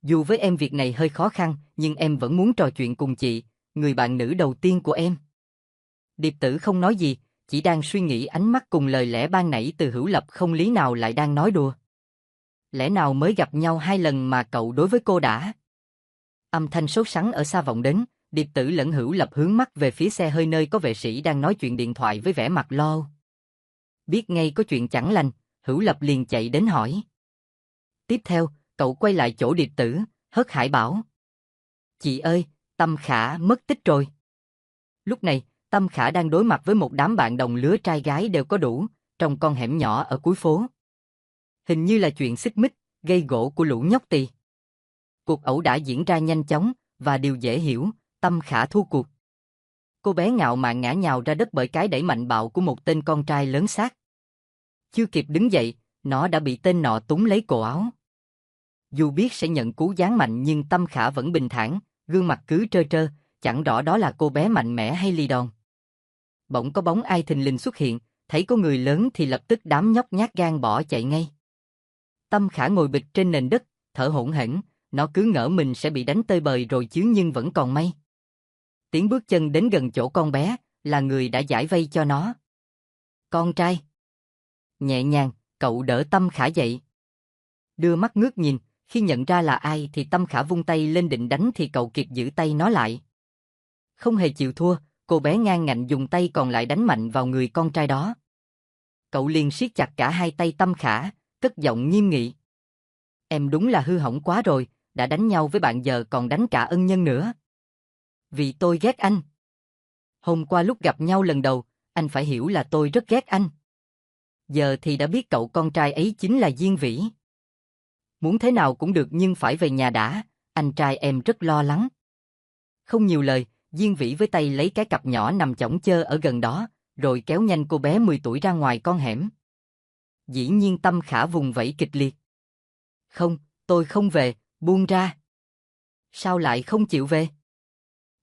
Dù với em việc này hơi khó khăn, nhưng em vẫn muốn trò chuyện cùng chị, người bạn nữ đầu tiên của em. Điệp Tử không nói gì, chỉ đang suy nghĩ ánh mắt cùng lời lẽ ban nãy từ Hữu Lập không lý nào lại đang nói đùa. Lẽ nào mới gặp nhau 2 lần mà cậu đối với cô đã? Âm thanh sốt sắng ở xa vọng đến, Điệp Tử lẫn Hữu Lập hướng mắt về phía xe hơi nơi có vệ sĩ đang nói chuyện điện thoại với vẻ mặt lo. Biết ngay có chuyện chẳng lành, Hữu Lập liền chạy đến hỏi. Tiếp theo, cậu quay lại chỗ Điệp Tử, hớt hải bảo. Chị ơi, Tâm Khả mất tích rồi. Lúc này, Tâm Khả đang đối mặt với một đám bạn đồng lứa trai gái đều có đủ, trong con hẻm nhỏ ở cuối phố. Hình như là chuyện xích mích, gây gổ của lũ nhóc tỳ. Cuộc ẩu đả diễn ra nhanh chóng, và điều dễ hiểu, Tâm Khả thua cuộc. Cô bé ngạo mạn ngã nhào ra đất bởi cái đẩy mạnh bạo của một tên con trai lớn xác. Chưa kịp đứng dậy, nó đã bị tên nọ túm lấy cổ áo. Dù biết sẽ nhận cú giáng mạnh nhưng Tâm Khả vẫn bình thản, gương mặt cứ trơ trơ, chẳng rõ đó là cô bé mạnh mẽ hay lì đòn. Bỗng có bóng ai thình lình xuất hiện, thấy có người lớn thì lập tức đám nhóc nhát gan bỏ chạy ngay. Tâm Khả ngồi bịch trên nền đất, thở hổn hển, nó cứ ngỡ mình sẽ bị đánh tơi bời rồi chứ nhưng vẫn còn may. Tiếng bước chân đến gần chỗ con bé, là người đã giải vây cho nó. Con trai. Nhẹ nhàng, cậu đỡ Tâm Khả dậy. Đưa mắt ngước nhìn, khi nhận ra là ai thì Tâm Khả vung tay lên định đánh thì cậu kịp giữ tay nó lại. Không hề chịu thua, cô bé ngang ngạnh dùng tay còn lại đánh mạnh vào người con trai đó. Cậu liền siết chặt cả hai tay Tâm Khả, cất giọng nghiêm nghị. Em đúng là hư hỏng quá rồi, đã đánh nhau với bạn giờ còn đánh cả ân nhân nữa. Vì tôi ghét anh. Hôm qua lúc gặp nhau lần đầu, anh phải hiểu là tôi rất ghét anh. Giờ thì đã biết cậu con trai ấy chính là Diên Vĩ. Muốn thế nào cũng được nhưng phải về nhà đã, anh trai em rất lo lắng. Không nhiều lời, Diên Vĩ với tay lấy cái cặp nhỏ nằm chõng chơ ở gần đó, rồi kéo nhanh cô bé 10 tuổi ra ngoài con hẻm. Dĩ nhiên Tâm Khả vùng vẫy kịch liệt. Không, tôi không về, buông ra. Sao lại không chịu về?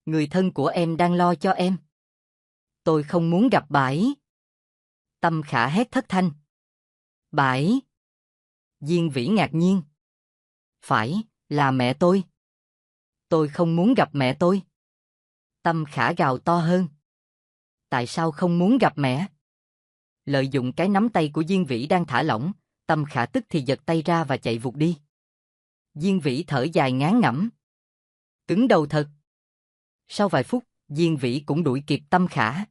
Người thân của em đang lo cho em. Tôi không muốn gặp bà ấy. Tâm Khả hét thất thanh. Bà ấy? Diên Vĩ ngạc nhiên. Phải, Là mẹ tôi. Tôi không muốn gặp mẹ tôi. Tâm Khả gào to hơn. Tại sao không muốn gặp mẹ? Lợi dụng cái nắm tay của Diên Vĩ đang thả lỏng, Tâm Khả tức thì giật tay ra và chạy vụt đi. Diên Vĩ thở dài ngán ngẩm. Cứng đầu thật. Sau vài phút, Diên Vĩ cũng đuổi kịp Tâm Khả.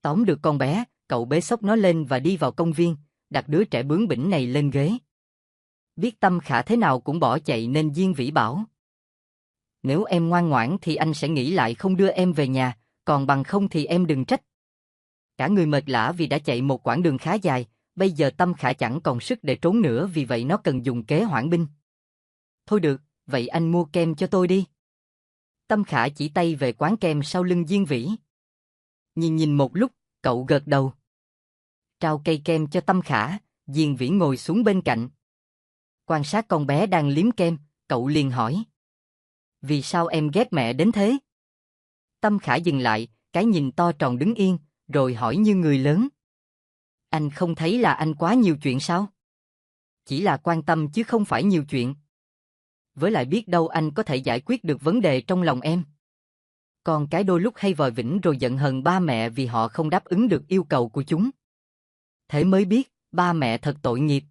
Tóm được con bé, cậu bế xốc nó lên và đi vào công viên, đặt đứa trẻ bướng bỉnh này lên ghế. Biết Tâm Khả thế nào cũng bỏ chạy nên Diên Vĩ bảo. Nếu em ngoan ngoãn thì anh sẽ nghĩ lại không đưa em về nhà, còn bằng không thì em đừng trách. Cả người mệt lả vì đã chạy một quãng đường khá dài, bây giờ Tâm Khả chẳng còn sức để trốn nữa vì vậy nó cần dùng kế hoãn binh. Thôi được, vậy anh mua kem cho tôi đi. Tâm Khả chỉ tay về quán kem sau lưng Diên Vĩ. Nhìn một lúc, cậu gật đầu. Trao cây kem cho Tâm Khả, Diên Vĩ ngồi xuống bên cạnh. Quan sát con bé đang liếm kem, cậu liền hỏi. Vì sao em ghét mẹ đến thế? Tâm Khả dừng lại, cái nhìn to tròn đứng yên, rồi hỏi như người lớn. Anh không thấy là anh quá nhiều chuyện sao? Chỉ là quan tâm chứ không phải nhiều chuyện. Với lại biết đâu anh có thể giải quyết được vấn đề trong lòng em. Còn cái đôi lúc hay vòi vĩnh rồi giận hờn ba mẹ vì họ không đáp ứng được yêu cầu của chúng. Thế mới biết, ba mẹ thật tội nghiệp.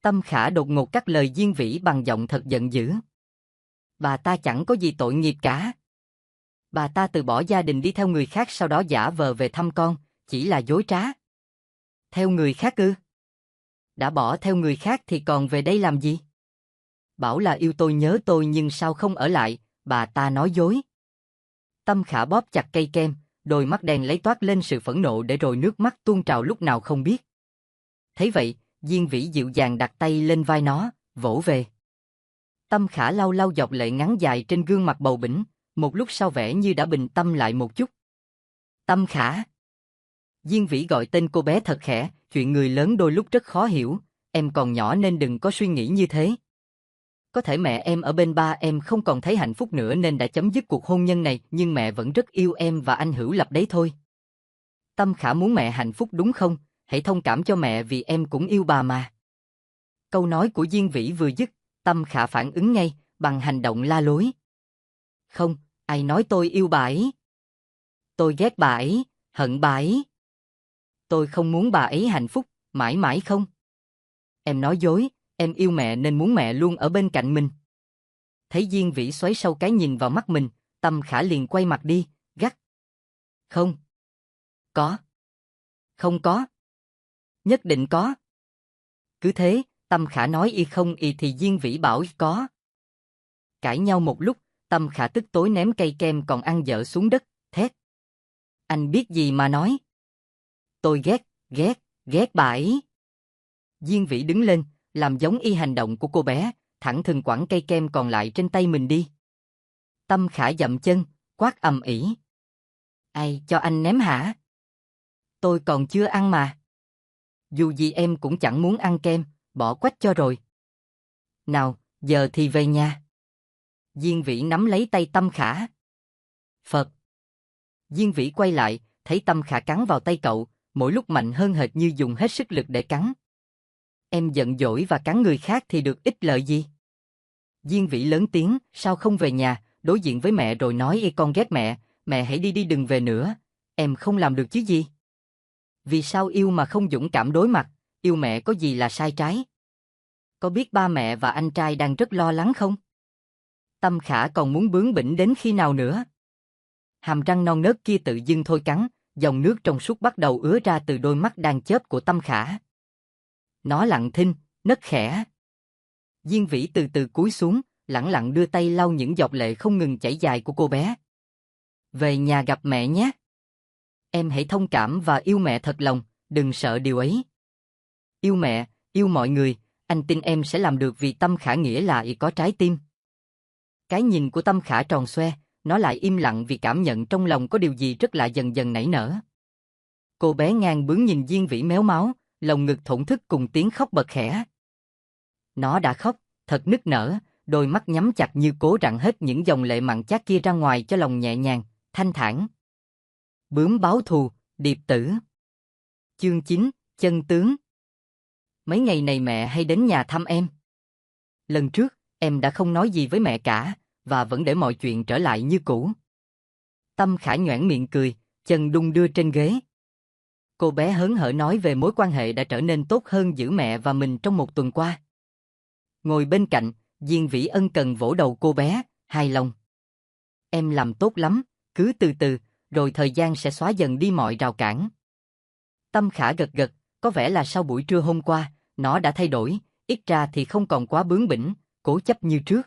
Tâm Khả đột ngột cắt lời Diên Vĩ bằng giọng thật giận dữ. Bà ta chẳng có gì tội nghiệp cả. Bà ta từ bỏ gia đình đi theo người khác sau đó giả vờ về thăm con, chỉ là dối trá. Theo người khác ư? Đã bỏ theo người khác thì còn về đây làm gì? Bảo là yêu tôi nhớ tôi nhưng sao không ở lại, bà ta nói dối. Tâm Khả bóp chặt cây kem, đôi mắt đen lấy toát lên sự phẫn nộ để rồi nước mắt tuôn trào lúc nào không biết. Thấy vậy, Diên Vĩ dịu dàng đặt tay lên vai nó, vỗ về. Tâm Khả lau lau giọt lệ ngắn dài trên gương mặt bầu bĩnh, một lúc sau vẻ như đã bình tâm lại một chút. Tâm Khả. Diên Vĩ gọi tên cô bé thật khẽ, chuyện người lớn đôi lúc rất khó hiểu, em còn nhỏ nên đừng có suy nghĩ như thế. Có thể mẹ em ở bên ba em không còn thấy hạnh phúc nữa nên đã chấm dứt cuộc hôn nhân này, nhưng mẹ vẫn rất yêu em và anh Hữu Lập đấy thôi. Tâm Khả muốn mẹ hạnh phúc đúng không? Hãy thông cảm cho mẹ vì em cũng yêu bà mà. Câu nói của Diên Vĩ vừa dứt, Tâm Khả phản ứng ngay, bằng hành động la lối. Không, ai nói tôi yêu bà ấy? Tôi ghét bà ấy, hận bà ấy. Tôi không muốn bà ấy hạnh phúc, mãi mãi không. Em nói dối, em yêu mẹ nên muốn mẹ luôn ở bên cạnh mình. Thấy Diên Vĩ xoáy sâu cái nhìn vào mắt mình, Tâm Khả liền quay mặt đi, gắt. Không. Có. Không có. Nhất định có. Cứ thế, Tâm Khả nói y không y thì Diên Vĩ bảo có. Cãi nhau một lúc, Tâm Khả tức tối ném cây kem còn ăn dở xuống đất, thét. Anh biết gì mà nói. Tôi ghét bà ấy. Diên Vĩ đứng lên, làm giống y hành động của cô bé, thẳng thừng quẳng cây kem còn lại trên tay mình đi. Tâm Khả dậm chân, quát ầm ĩ. Ai cho anh ném hả? Tôi còn chưa ăn mà. Dù gì em cũng chẳng muốn ăn kem, bỏ quách cho rồi. Nào, giờ thì về nhà. Diên Vĩ nắm lấy tay Tâm Khả. Phật. Diên Vĩ quay lại, thấy Tâm Khả cắn vào tay cậu, mỗi lúc mạnh hơn hệt như dùng hết sức lực để cắn. Em giận dỗi và cắn người khác thì được ích lợi gì? Diên Vĩ lớn tiếng, sao không về nhà, đối diện với mẹ rồi nói ê con ghét mẹ hãy đi đừng về nữa, em không làm được chứ gì? Vì sao yêu mà không dũng cảm đối mặt, yêu mẹ có gì là sai trái? Có biết ba mẹ và anh trai đang rất lo lắng không? Tâm Khả còn muốn bướng bỉnh đến khi nào nữa? Hàm răng non nớt kia tự dưng thôi cắn, dòng nước trong suốt bắt đầu ứa ra từ đôi mắt đang chớp của Tâm Khả. Nó lặng thinh, nấc khẽ. Diên Vĩ từ từ cúi xuống, lẳng lặng đưa tay lau những giọt lệ không ngừng chảy dài của cô bé. Về nhà gặp mẹ nhé. Em hãy thông cảm và yêu mẹ thật lòng, đừng sợ điều ấy. Yêu mẹ, yêu mọi người, anh tin em sẽ làm được vì Tâm Khả nghĩa là có trái tim. Cái nhìn của Tâm Khả tròn xoe, nó lại im lặng vì cảm nhận trong lòng có điều gì rất lạ dần dần nảy nở. Cô bé ngang bướng nhìn Diên Vĩ méo máu, lồng ngực thổn thức cùng tiếng khóc bật khẽ. Nó đã khóc, thật nức nở, đôi mắt nhắm chặt như cố rặn hết những dòng lệ mặn chát kia ra ngoài cho lòng nhẹ nhàng, thanh thản. Bướm báo thù, điệp tử. Chương 9, chân tướng. Mấy ngày này mẹ hay đến nhà thăm em. Lần trước, Em đã không nói gì với mẹ cả, và vẫn để mọi chuyện trở lại như cũ. Tâm Khả nhoẻn miệng cười, chân đung đưa trên ghế. Cô bé hớn hở nói về mối quan hệ đã trở nên tốt hơn giữa mẹ và mình trong một tuần qua. Ngồi bên cạnh, Diên Vĩ ân cần vỗ đầu cô bé, hài lòng. Em làm tốt lắm, cứ từ từ, rồi thời gian sẽ xóa dần đi mọi rào cản. Tâm Khả gật gật, có vẻ là sau buổi trưa hôm qua, nó đã thay đổi, ít ra thì không còn quá bướng bỉnh, cố chấp như trước.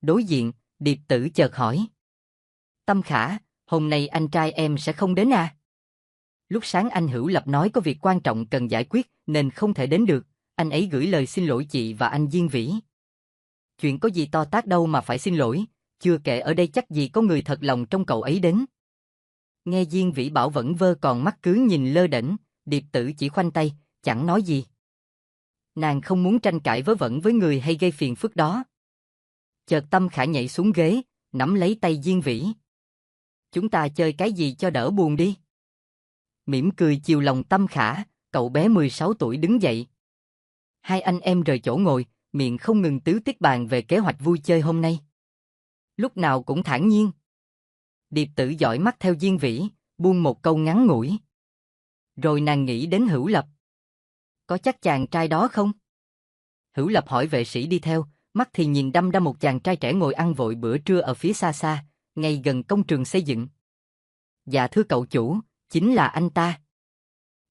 Đối diện, Điệp Tử chợt hỏi. Tâm Khả, hôm nay anh trai em sẽ không đến à? Lúc sáng anh Hữu Lập nói có việc quan trọng cần giải quyết nên không thể đến được, anh ấy gửi lời xin lỗi chị và anh Diên Vĩ. Chuyện có gì to tát đâu mà phải xin lỗi, chưa kể ở đây chắc gì có người thật lòng trong cậu ấy đến. Nghe Diên Vĩ bảo vẫn vơ còn mắt cứ nhìn lơ đễnh, Điệp Tử chỉ khoanh tay, chẳng nói gì. Nàng không muốn tranh cãi vớ vẩn với người hay gây phiền phức đó. Chợt Tâm Khả nhảy xuống ghế, nắm lấy tay Diên Vĩ. Chúng ta chơi cái gì cho đỡ buồn đi. Mỉm cười chiều lòng Tâm Khả, cậu bé 16 tuổi đứng dậy. Hai anh em rời chỗ ngồi, miệng không ngừng tứ tiết bàn về kế hoạch vui chơi hôm nay. Lúc nào cũng thản nhiên. Điệp Tử dõi mắt theo Diên Vĩ, buông một câu ngắn ngủi. Rồi nàng nghĩ đến Hữu Lập. Có chắc chàng trai đó không? Hữu Lập hỏi vệ sĩ đi theo, mắt thì nhìn đăm đăm một chàng trai trẻ ngồi ăn vội bữa trưa ở phía xa xa, ngay gần công trường xây dựng. Dạ thưa cậu chủ, chính là anh ta.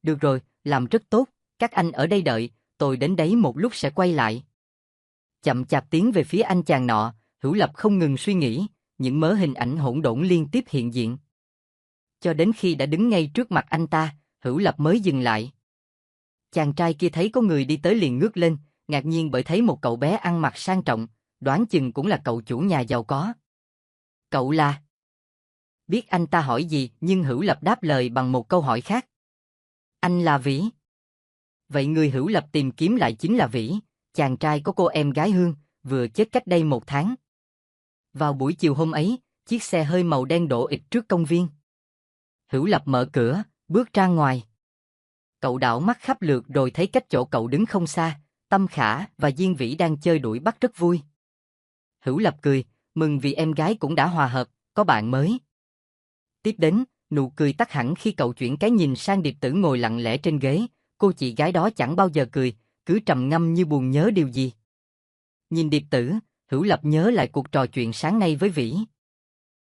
Được rồi, làm rất tốt, các anh ở đây đợi, tôi đến đấy một lúc sẽ quay lại. Chậm chạp tiến về phía anh chàng nọ, Hữu Lập không ngừng suy nghĩ, những mớ hình ảnh hỗn độn liên tiếp hiện diện. Cho đến khi đã đứng ngay trước mặt anh ta, Hữu Lập mới dừng lại. Chàng trai kia thấy có người đi tới liền ngước lên, ngạc nhiên bởi thấy một cậu bé ăn mặc sang trọng, đoán chừng cũng là cậu chủ nhà giàu có. Cậu là? Biết anh ta hỏi gì nhưng Hữu Lập đáp lời bằng một câu hỏi khác. Anh là Vĩ. Vậy người Hữu Lập tìm kiếm lại chính là Vĩ, chàng trai có cô em gái Hương, vừa chết cách đây 1 tháng. Vào buổi chiều hôm ấy, chiếc xe hơi màu đen đỗ ịt trước công viên. Hữu Lập mở cửa, bước ra ngoài. Cậu đảo mắt khắp lượt rồi thấy cách chỗ cậu đứng không xa, Tâm Khả và Diên Vĩ đang chơi đuổi bắt rất vui. Hữu Lập cười, mừng vì em gái cũng đã hòa hợp, có bạn mới. Tiếp đến, nụ cười tắt hẳn khi cậu chuyển cái nhìn sang Điệp Tử ngồi lặng lẽ trên ghế, cô chị gái đó chẳng bao giờ cười, cứ trầm ngâm như buồn nhớ điều gì. Nhìn Điệp Tử, Hữu Lập nhớ lại cuộc trò chuyện sáng nay với Vĩ.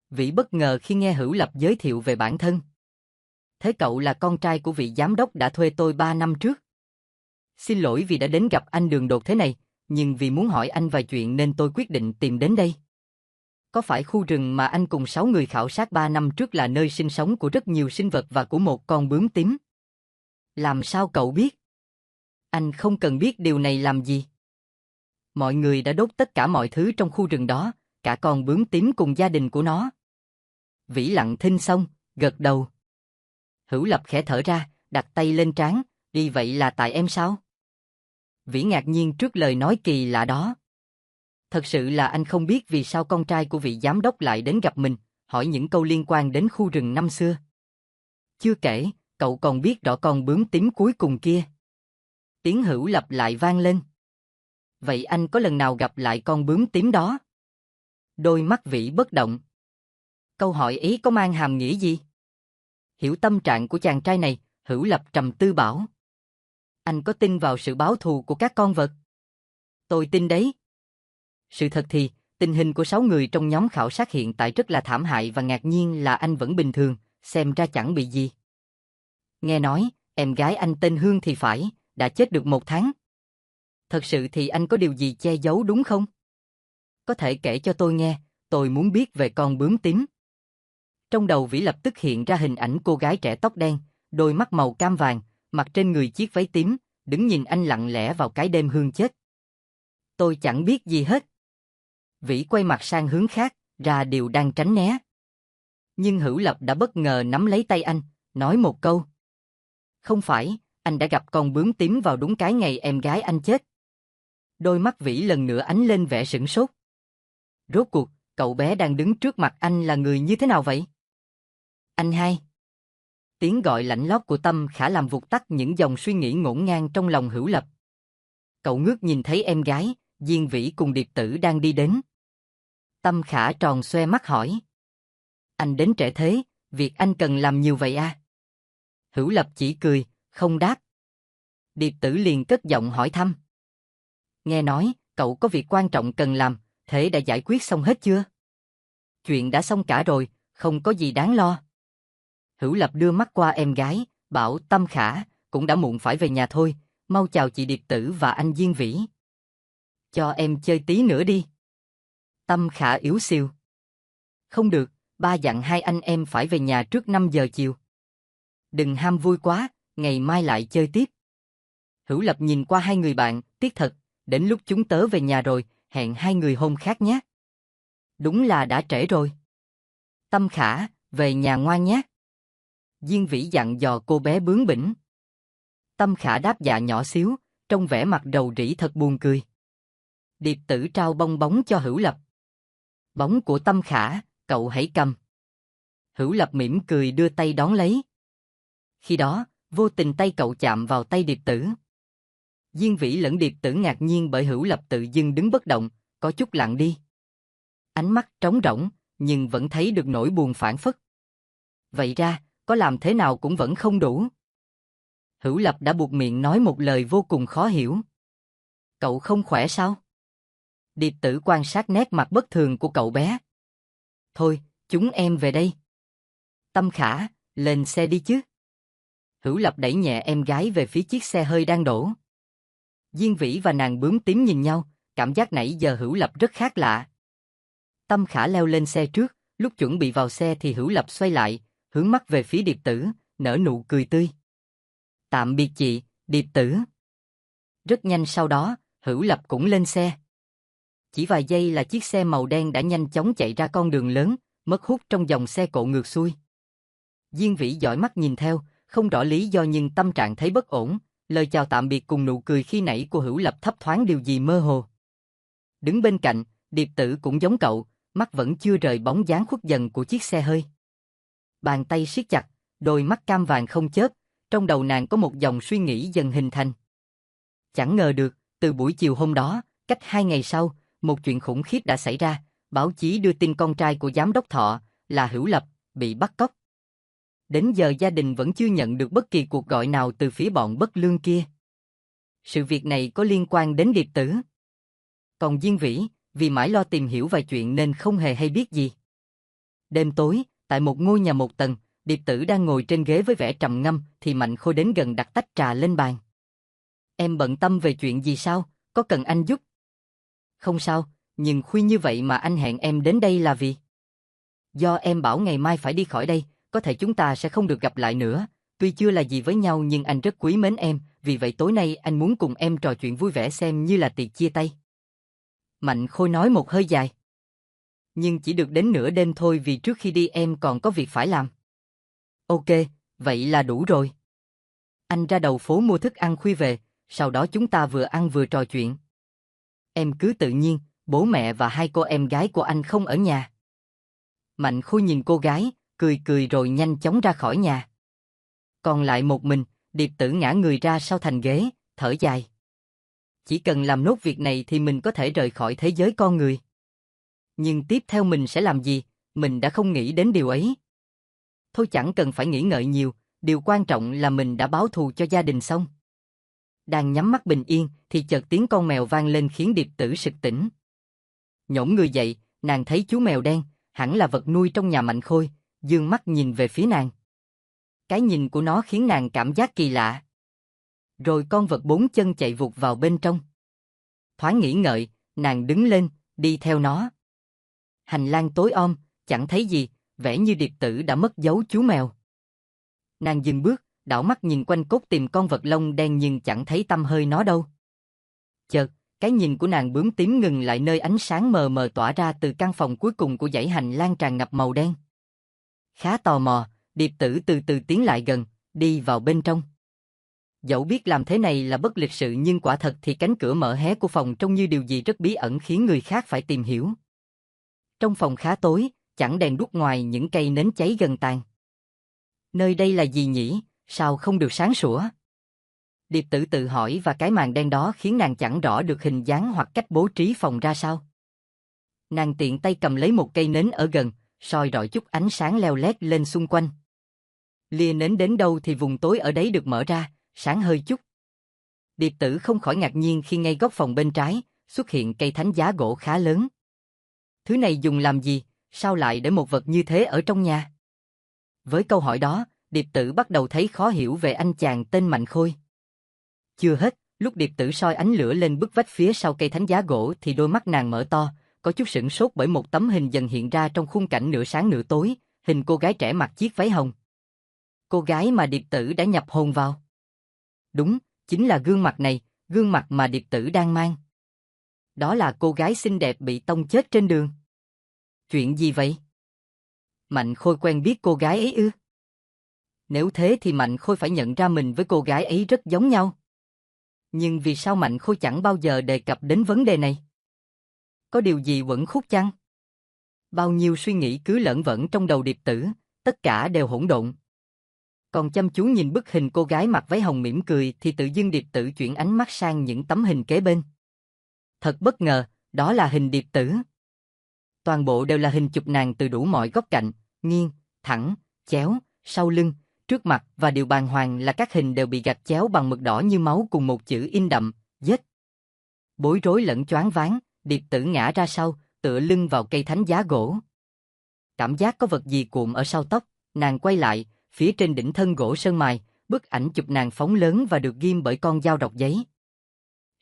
Vĩ bất ngờ khi nghe Hữu Lập giới thiệu về bản thân. Thế cậu là con trai của vị giám đốc đã thuê tôi 3 năm trước. Xin lỗi vì đã đến gặp anh đường đột thế này, nhưng vì muốn hỏi anh vài chuyện nên tôi quyết định tìm đến đây. Có phải khu rừng mà anh cùng 6 người khảo sát 3 năm trước là nơi sinh sống của rất nhiều sinh vật và của một con bướm tím? Làm sao cậu biết? Anh không cần biết điều này làm gì. Mọi người đã đốt tất cả mọi thứ trong khu rừng đó, cả con bướm tím cùng gia đình của nó. Vĩ lặng thinh xong, gật đầu. Hữu Lập khẽ thở ra, đặt tay lên trán, đi vậy là tại em sao? Vĩ ngạc nhiên trước lời nói kỳ lạ đó. Thật sự là anh không biết vì sao con trai của vị giám đốc lại đến gặp mình, hỏi những câu liên quan đến khu rừng năm xưa. Chưa kể, cậu còn biết rõ con bướm tím cuối cùng kia. Tiếng Hữu Lập lại vang lên. Vậy anh có lần nào gặp lại con bướm tím đó? Đôi mắt Vĩ bất động. Câu hỏi ấy có mang hàm nghĩa gì? Hiểu tâm trạng của chàng trai này, Hữu Lập trầm tư bảo. Anh có tin vào sự báo thù của các con vật? Tôi tin đấy. Sự thật thì, tình hình của 6 người trong nhóm khảo sát hiện tại rất là thảm hại và ngạc nhiên là anh vẫn bình thường, xem ra chẳng bị gì. Nghe nói, em gái anh tên Hương thì phải, đã chết được 1 tháng. Thật sự thì anh có điều gì che giấu đúng không? Có thể kể cho tôi nghe, tôi muốn biết về con bướm tím. Trong đầu Vĩ lập tức hiện ra hình ảnh cô gái trẻ tóc đen, đôi mắt màu cam vàng, mặc trên người chiếc váy tím, đứng nhìn anh lặng lẽ vào cái đêm Hương chết. Tôi chẳng biết gì hết. Vĩ quay mặt sang hướng khác, ra điều đang tránh né. Nhưng Hữu Lập đã bất ngờ nắm lấy tay anh, nói một câu. Không phải, anh đã gặp con bướm tím vào đúng cái ngày em gái anh chết. Đôi mắt Vĩ lần nữa ánh lên vẻ sửng sốt. Rốt cuộc, cậu bé đang đứng trước mặt anh là người như thế nào vậy? Anh hai. Tiếng gọi lạnh lót của Tâm Khả làm vụt tắt những dòng suy nghĩ ngổn ngang trong lòng Hữu Lập. Cậu ngước nhìn thấy em gái, Diên Vĩ cùng Điệp Tử đang đi đến. Tâm Khả tròn xoe mắt hỏi. Anh đến trễ thế, việc anh cần làm nhiều vậy à? Hữu Lập chỉ cười, không đáp. Điệp Tử liền cất giọng hỏi thăm. Nghe nói, cậu có việc quan trọng cần làm, thế đã giải quyết xong hết chưa? Chuyện đã xong cả rồi, không có gì đáng lo. Hữu Lập đưa mắt qua em gái, bảo Tâm Khả, cũng đã muộn phải về nhà thôi, mau chào chị Điệp Tử và anh Diên Vĩ. Cho em chơi tí nữa đi. Tâm Khả yếu xìu. Không được, ba dặn hai anh em phải về nhà trước 5 giờ chiều. Đừng ham vui quá, ngày mai lại chơi tiếp. Hữu Lập nhìn qua hai người bạn, tiếc thật, đến lúc chúng tớ về nhà rồi, hẹn hai người hôm khác nhé. Đúng là đã trễ rồi. Tâm Khả, về nhà ngoan nhé. Diên Vĩ dặn dò cô bé bướng bỉnh. Tâm Khả đáp dạ nhỏ xíu, trông vẻ mặt rầu rĩ thật buồn cười. Điệp Tử trao bong bóng cho Hữu Lập. Bóng của Tâm Khả, cậu hãy cầm. Hữu Lập mỉm cười đưa tay đón lấy. Khi đó, vô tình tay cậu chạm vào tay Điệp Tử. Diên Vĩ lẫn Điệp Tử ngạc nhiên bởi Hữu Lập tự dưng đứng bất động, có chút lặng đi. Ánh mắt trống rỗng, nhưng vẫn thấy được nỗi buồn phảng phất. Vậy ra, có làm thế nào cũng vẫn không đủ. Hữu Lập đã buộc miệng nói một lời vô cùng khó hiểu. Cậu không khỏe sao? Điệp Tử quan sát nét mặt bất thường của cậu bé. Thôi, chúng em về đây. Tâm Khả, lên xe đi chứ. Hữu Lập đẩy nhẹ em gái về phía chiếc xe hơi đang đổ. Diên Vĩ và nàng bướm tím nhìn nhau, cảm giác nãy giờ Hữu Lập rất khác lạ. Tâm Khả leo lên xe trước, lúc chuẩn bị vào xe thì Hữu Lập xoay lại, hướng mắt về phía Điệp Tử, nở nụ cười tươi. Tạm biệt chị, Điệp Tử. Rất nhanh sau đó, Hữu Lập cũng lên xe. Chỉ vài giây là chiếc xe màu đen đã nhanh chóng chạy ra con đường lớn, mất hút trong dòng xe cộ ngược xuôi. Diên Vĩ dõi mắt nhìn theo, không rõ lý do nhưng tâm trạng thấy bất ổn, lời chào tạm biệt cùng nụ cười khi nãy của Hữu Lập thấp thoáng điều gì mơ hồ. Đứng bên cạnh, Điệp Tử cũng giống cậu, mắt vẫn chưa rời bóng dáng khuất dần của chiếc xe hơi. Bàn tay siết chặt, đôi mắt cam vàng không chớp, trong đầu nàng có một dòng suy nghĩ dần hình thành. Chẳng ngờ được, từ buổi chiều hôm đó, cách 2 ngày sau, một chuyện khủng khiếp đã xảy ra, báo chí đưa tin con trai của giám đốc Thọ, là Hữu Lập, bị bắt cóc. Đến giờ gia đình vẫn chưa nhận được bất kỳ cuộc gọi nào từ phía bọn bất lương kia. Sự việc này có liên quan đến Điệp Tử. Còn Diên Vĩ, vì mãi lo tìm hiểu vài chuyện nên không hề hay biết gì. Đêm tối, tại một ngôi nhà một tầng, Điệp Tử đang ngồi trên ghế với vẻ trầm ngâm thì Mạnh Khôi đến gần đặt tách trà lên bàn. Em bận tâm về chuyện gì sao, có cần anh giúp? Không sao, nhưng khuya như vậy mà anh hẹn em đến đây là vì? Do em bảo ngày mai phải đi khỏi đây, có thể chúng ta sẽ không được gặp lại nữa. Tuy chưa là gì với nhau nhưng anh rất quý mến em, vì vậy tối nay anh muốn cùng em trò chuyện vui vẻ xem như là tiệc chia tay. Mạnh Khôi nói một hơi dài. Nhưng chỉ được đến nửa đêm thôi vì trước khi đi em còn có việc phải làm. Ok, vậy là đủ rồi. Anh ra đầu phố mua thức ăn khuya về, sau đó chúng ta vừa ăn vừa trò chuyện. Em cứ tự nhiên, bố mẹ và hai cô em gái của anh không ở nhà. Mạnh Khôi nhìn cô gái, cười cười rồi nhanh chóng ra khỏi nhà. Còn lại một mình, Điệp Tử ngã người ra sau thành ghế, thở dài. Chỉ cần làm nốt việc này thì mình có thể rời khỏi thế giới con người. Nhưng tiếp theo mình sẽ làm gì, mình đã không nghĩ đến điều ấy. Thôi chẳng cần phải nghĩ ngợi nhiều, điều quan trọng là mình đã báo thù cho gia đình xong. Đang nhắm mắt bình yên thì chợt tiếng con mèo vang lên khiến Điệp Tử sực tỉnh. Nhổm người dậy, nàng thấy chú mèo đen, hẳn là vật nuôi trong nhà Mạnh Khôi, dương mắt nhìn về phía nàng. Cái nhìn của nó khiến nàng cảm giác kỳ lạ. Rồi con vật 4 chân chạy vụt vào bên trong. Thoáng nghĩ ngợi, nàng đứng lên, đi theo nó. Hành lang tối om, chẳng thấy gì, vẻ như Điệp Tử đã mất dấu chú mèo. Nàng dừng bước, đảo mắt nhìn quanh cốt tìm con vật lông đen nhưng chẳng thấy tăm hơi nó đâu. Chợt, cái nhìn của nàng bướm tím ngừng lại nơi ánh sáng mờ mờ tỏa ra từ căn phòng cuối cùng của dãy hành lang tràn ngập màu đen. Khá tò mò, Điệp Tử từ từ tiến lại gần, đi vào bên trong. Dẫu biết làm thế này là bất lịch sự nhưng quả thật thì cánh cửa mở hé của phòng trông như điều gì rất bí ẩn khiến người khác phải tìm hiểu. Trong phòng khá tối, chẳng đèn đuốc ngoài những cây nến cháy gần tàn. Nơi đây là gì nhỉ, sao không được sáng sủa? Điệp Tử tự hỏi và cái màn đen đó khiến nàng chẳng rõ được hình dáng hoặc cách bố trí phòng ra sao. Nàng tiện tay cầm lấy một cây nến ở gần, soi rọi chút ánh sáng leo lét lên xung quanh. Lia nến đến đâu thì vùng tối ở đấy được mở ra, sáng hơi chút. Điệp Tử không khỏi ngạc nhiên khi ngay góc phòng bên trái xuất hiện cây thánh giá gỗ khá lớn. Thứ này dùng làm gì, sao lại để một vật như thế ở trong nhà? Với câu hỏi đó, Điệp Tử bắt đầu thấy khó hiểu về anh chàng tên Mạnh Khôi. Chưa hết, lúc Điệp Tử soi ánh lửa lên bức vách phía sau cây thánh giá gỗ thì đôi mắt nàng mở to, có chút sửng sốt bởi một tấm hình dần hiện ra trong khung cảnh nửa sáng nửa tối, hình cô gái trẻ mặc chiếc váy hồng. Cô gái mà Điệp Tử đã nhập hồn vào. Đúng, chính là gương mặt này, gương mặt mà Điệp Tử đang mang. Đó là cô gái xinh đẹp bị tông chết trên đường. Chuyện gì vậy? Mạnh Khôi quen biết cô gái ấy ư? Nếu thế thì Mạnh Khôi phải nhận ra mình với cô gái ấy rất giống nhau. Nhưng vì sao Mạnh Khôi chẳng bao giờ đề cập đến vấn đề này? Có điều gì uẩn khúc chăng? Bao nhiêu suy nghĩ cứ lởn vởn trong đầu Điệp Tử, tất cả đều hỗn độn. Còn chăm chú nhìn bức hình cô gái mặc váy hồng mỉm cười thì tự dưng Điệp Tử chuyển ánh mắt sang những tấm hình kế bên. Thật bất ngờ, đó là hình Điệp Tử. Toàn bộ đều là hình chụp nàng từ đủ mọi góc cạnh, nghiêng, thẳng, chéo, sau lưng, trước mặt và điều bàng hoàng là các hình đều bị gạch chéo bằng mực đỏ như máu cùng một chữ in đậm, giết. Bối rối lẫn choáng váng, Điệp Tử ngã ra sau, tựa lưng vào cây thánh giá gỗ. Cảm giác có vật gì cuộn ở sau tóc, nàng quay lại, phía trên đỉnh thân gỗ sơn mài, bức ảnh chụp nàng phóng lớn và được ghim bởi con dao rọc giấy.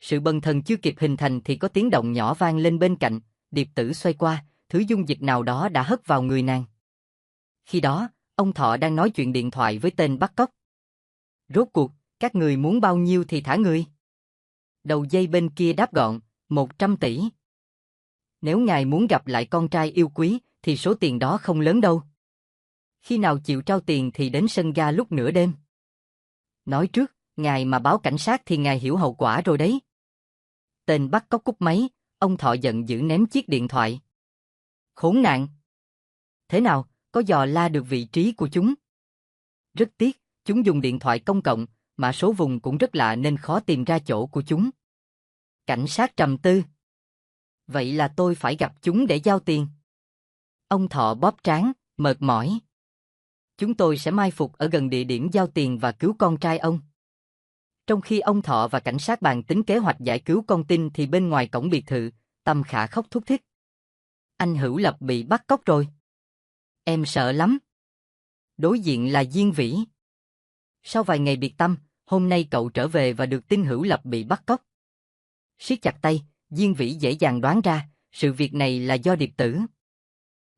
Sự bần thần chưa kịp hình thành thì có tiếng động nhỏ vang lên bên cạnh, Điệp Tử xoay qua, thứ dung dịch nào đó đã hất vào người nàng. Khi đó, ông Thọ đang nói chuyện điện thoại với tên bắt cóc. Rốt cuộc, các người muốn bao nhiêu thì thả người. Đầu dây bên kia đáp gọn, 100 tỷ. Nếu ngài muốn gặp lại con trai yêu quý, thì số tiền đó không lớn đâu. Khi nào chịu trao tiền thì đến sân ga lúc nửa đêm. Nói trước, ngài mà báo cảnh sát thì ngài hiểu hậu quả rồi đấy. Tên bắt cóc cúp máy, ông Thọ giận dữ ném chiếc điện thoại. Khốn nạn! Thế nào, có dò la được vị trí của chúng? Rất tiếc, chúng dùng điện thoại công cộng, mã số vùng cũng rất lạ nên khó tìm ra chỗ của chúng. Cảnh sát trầm tư. Vậy là tôi phải gặp chúng để giao tiền. Ông Thọ bóp trán, mệt mỏi. Chúng tôi sẽ mai phục ở gần địa điểm giao tiền và cứu con trai ông. Trong khi ông Thọ và cảnh sát bàn tính kế hoạch giải cứu con tin thì bên ngoài cổng biệt thự, Tâm Khả khóc thút thít. Anh Hữu Lập bị bắt cóc rồi. Em sợ lắm. Đối diện là Diên Vĩ. Sau vài ngày biệt tâm, hôm nay cậu trở về và được tin Hữu Lập bị bắt cóc. Siết chặt tay, Diên Vĩ dễ dàng đoán ra, sự việc này là do Điệp Tử.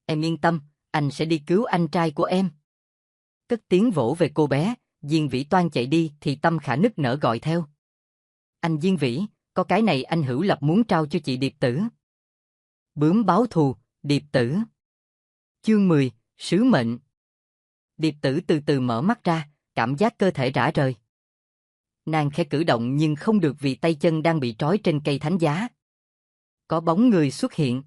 Em yên tâm, anh sẽ đi cứu anh trai của em. Cất tiếng vỗ về cô bé, Diên Vĩ toan chạy đi thì Tâm Khả nức nở gọi theo. Anh Diên Vĩ, có cái này anh Hữu Lập muốn trao cho chị Điệp Tử. Bướm báo thù, Điệp Tử. Chương 10, Sứ mệnh. Điệp Tử từ từ mở mắt ra, cảm giác cơ thể rã rời. Nàng khẽ cử động nhưng không được vì tay chân đang bị trói trên cây thánh giá. Có bóng người xuất hiện.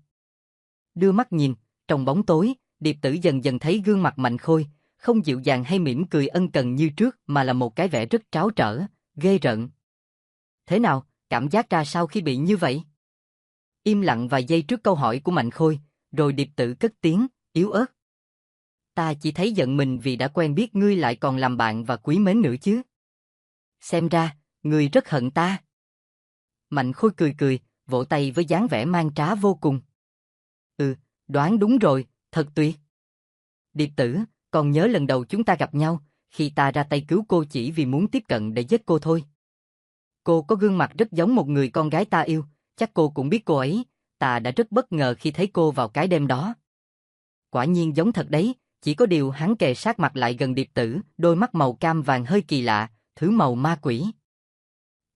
Đưa mắt nhìn, trong bóng tối, Điệp Tử dần dần thấy gương mặt Mạnh Khôi, không dịu dàng hay mỉm cười ân cần như trước mà là một cái vẻ rất tráo trở, ghê rợn. Thế nào, cảm giác ra sao khi bị như vậy? Im lặng vài giây trước câu hỏi của Mạnh Khôi, rồi Điệp Tử cất tiếng, yếu ớt. Ta chỉ thấy giận mình vì đã quen biết ngươi lại còn làm bạn và quý mến nữa chứ. Xem ra, ngươi rất hận ta. Mạnh Khôi cười cười, vỗ tay với dáng vẻ mang trá vô cùng. Ừ, đoán đúng rồi, thật tuyệt. Điệp Tử, còn nhớ lần đầu chúng ta gặp nhau, khi ta ra tay cứu cô chỉ vì muốn tiếp cận để giết cô thôi. Cô có gương mặt rất giống một người con gái ta yêu, chắc cô cũng biết cô ấy, ta đã rất bất ngờ khi thấy cô vào cái đêm đó. Quả nhiên giống thật đấy, chỉ có điều hắn kề sát mặt lại gần Điệp Tử, đôi mắt màu cam vàng hơi kỳ lạ, thứ màu ma quỷ.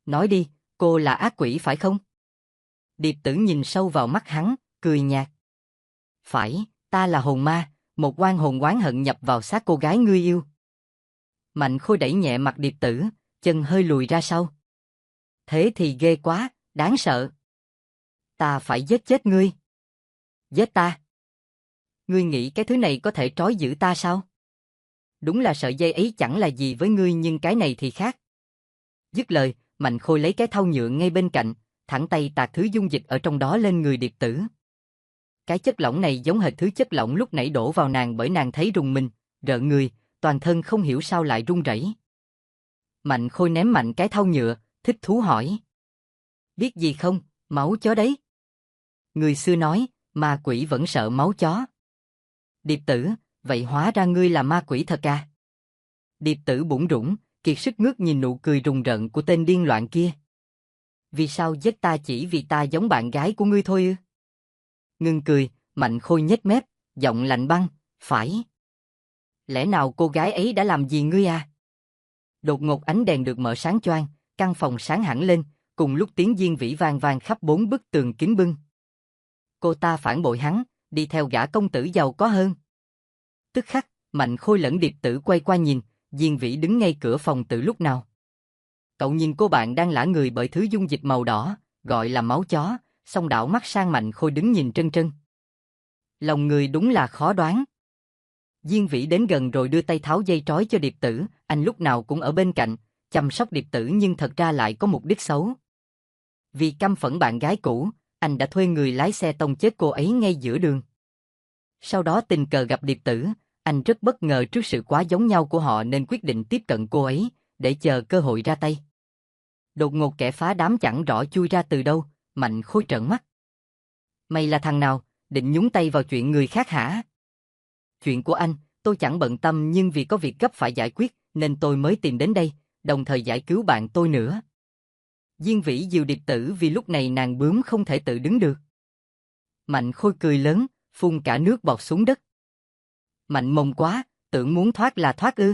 Nói đi, cô là ác quỷ phải không? Điệp Tử nhìn sâu vào mắt hắn, cười nhạt. Phải, ta là hồn ma, một oan hồn oán hận nhập vào xác cô gái ngươi yêu. Mạnh Khôi đẩy nhẹ mặt Điệp Tử, chân hơi lùi ra sau. Thế thì ghê quá, đáng sợ. Ta phải giết chết ngươi. Giết ta? Ngươi nghĩ cái thứ này có thể trói giữ ta sao? Đúng là sợi dây ấy chẳng là gì với ngươi nhưng cái này thì khác. Dứt lời, Mạnh Khôi lấy cái thau nhựa ngay bên cạnh, thẳng tay tạt thứ dung dịch ở trong đó lên người Điệp Tử. Cái chất lỏng này giống hệt thứ chất lỏng lúc nãy đổ vào nàng bởi nàng thấy rùng mình, rợn người, toàn thân không hiểu sao lại run rẩy. Mạnh Khôi ném mạnh cái thau nhựa, thích thú hỏi. Biết gì không, máu chó đấy. Người xưa nói, ma quỷ vẫn sợ máu chó. Điệp Tử, vậy hóa ra ngươi là ma quỷ thật à? Điệp Tử bủn rủn, kiệt sức ngước nhìn nụ cười rùng rợn của tên điên loạn kia. Vì sao giết ta chỉ vì ta giống bạn gái của ngươi thôi ư? Ngưng cười, Mạnh Khôi nhếch mép, giọng lạnh băng, phải. Lẽ nào cô gái ấy đã làm gì ngươi à? Đột ngột ánh đèn được mở sáng choang, căn phòng sáng hẳn lên, cùng lúc tiếng diên vĩ vang vang khắp 4 bức tường kính bưng. Cô ta phản bội hắn, đi theo gã công tử giàu có hơn. Tức khắc, Mạnh Khôi lẫn Điệp Tử quay qua nhìn, Diên Vĩ đứng ngay cửa phòng từ lúc nào. Cậu nhìn cô bạn đang lả người bởi thứ dung dịch màu đỏ, gọi là máu chó, xong đảo mắt sang Mạnh Khôi đứng nhìn trân trân. Lòng người đúng là khó đoán. Diên Vĩ đến gần rồi đưa tay tháo dây trói cho Điệp Tử, anh lúc nào cũng ở bên cạnh, chăm sóc Điệp Tử nhưng thật ra lại có mục đích xấu. Vì căm phẫn bạn gái cũ, anh đã thuê người lái xe tông chết cô ấy ngay giữa đường. Sau đó tình cờ gặp Điệp Tử, anh rất bất ngờ trước sự quá giống nhau của họ nên quyết định tiếp cận cô ấy, để chờ cơ hội ra tay. Đột ngột kẻ phá đám chẳng rõ chui ra từ đâu, Mạnh Khôi trợn mắt. Mày là thằng nào, định nhúng tay vào chuyện người khác hả? Chuyện của anh, tôi chẳng bận tâm nhưng vì có việc gấp phải giải quyết nên tôi mới tìm đến đây, đồng thời giải cứu bạn tôi nữa. Diên Vĩ dìu Điệp Tử vì lúc này nàng bướm không thể tự đứng được. Mạnh Khôi cười lớn, phun cả nước bọt xuống đất. Mạnh mồm quá, tưởng muốn thoát là thoát ư?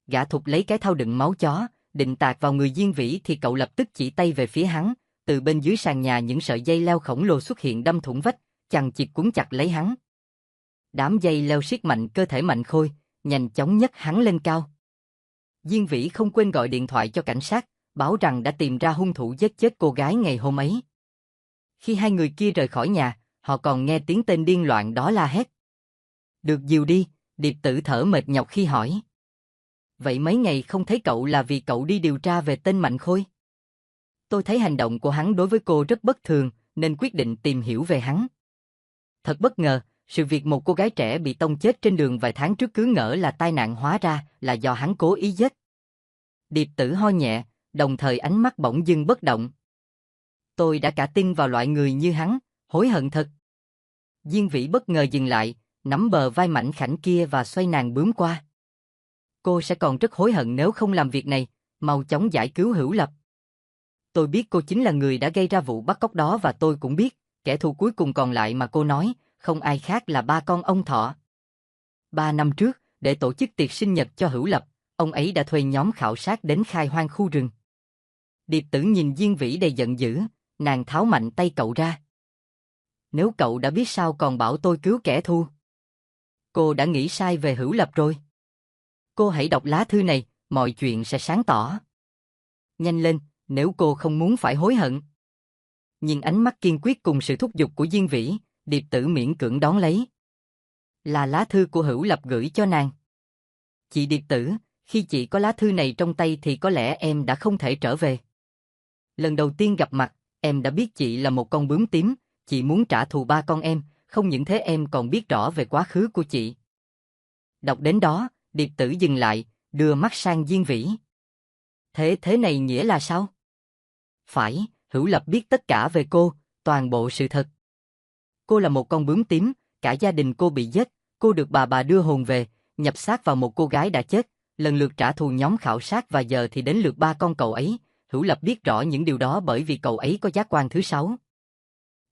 Gã thục lấy cái thau đựng máu chó, định tạt vào người Diên Vĩ thì cậu lập tức chỉ tay về phía hắn, từ bên dưới sàn nhà những sợi dây leo khổng lồ xuất hiện đâm thủng vách, chằng chịt cuốn chặt lấy hắn. Đám dây leo siết mạnh cơ thể Mạnh Khôi, nhanh chóng nhấc hắn lên cao. Diên Vĩ không quên gọi điện thoại cho cảnh sát, báo rằng đã tìm ra hung thủ giết chết cô gái ngày hôm ấy. Khi hai người kia rời khỏi nhà, họ còn nghe tiếng tên điên loạn đó la hét. Được dìu đi, Điệp Tử thở mệt nhọc khi hỏi. Vậy mấy ngày không thấy cậu là vì cậu đi điều tra về tên Mạnh Khôi? Tôi thấy hành động của hắn đối với cô rất bất thường, nên quyết định tìm hiểu về hắn. Thật bất ngờ, sự việc một cô gái trẻ bị tông chết trên đường vài tháng trước cứ ngỡ là tai nạn hóa ra là do hắn cố ý giết. Điệp Tử ho nhẹ, đồng thời ánh mắt bỗng dưng bất động. Tôi đã cả tin vào loại người như hắn, hối hận thật. Diên Vĩ bất ngờ dừng lại, nắm bờ vai mảnh khảnh kia và xoay nàng bướm qua. Cô sẽ còn rất hối hận nếu không làm việc này, mau chóng giải cứu Hữu Lập. Tôi biết cô chính là người đã gây ra vụ bắt cóc đó và tôi cũng biết, kẻ thù cuối cùng còn lại mà cô nói, không ai khác là ba con ông Thọ. 3 năm trước, để tổ chức tiệc sinh nhật cho Hữu Lập, ông ấy đã thuê nhóm khảo sát đến khai hoang khu rừng. Điệp Tử nhìn Diên Vĩ đầy giận dữ, nàng tháo mạnh tay cậu ra. Nếu cậu đã biết sao còn bảo tôi cứu kẻ thù. Cô đã nghĩ sai về Hữu Lập rồi. Cô hãy đọc lá thư này, mọi chuyện sẽ sáng tỏ. Nhanh lên, nếu cô không muốn phải hối hận. Nhìn ánh mắt kiên quyết cùng sự thúc giục của Diên Vĩ, Điệp Tử miễn cưỡng đón lấy. Là lá thư của Hữu Lập gửi cho nàng. Chị Điệp Tử, khi chị có lá thư này trong tay thì có lẽ em đã không thể trở về. Lần đầu tiên gặp mặt, em đã biết chị là một con bướm tím, chị muốn trả thù ba con em, không những thế em còn biết rõ về quá khứ của chị. Đọc đến đó, Điệp Tử dừng lại, đưa mắt sang Diên Vĩ. Thế này nghĩa là sao? Phải, Hữu Lập biết tất cả về cô, toàn bộ sự thật. Cô là một con bướm tím, cả gia đình cô bị giết, cô được bà đưa hồn về, nhập xác vào một cô gái đã chết, lần lượt trả thù nhóm khảo sát và giờ thì đến lượt ba con cậu ấy. Hữu Lập biết rõ những điều đó bởi vì cậu ấy có giác quan thứ 6.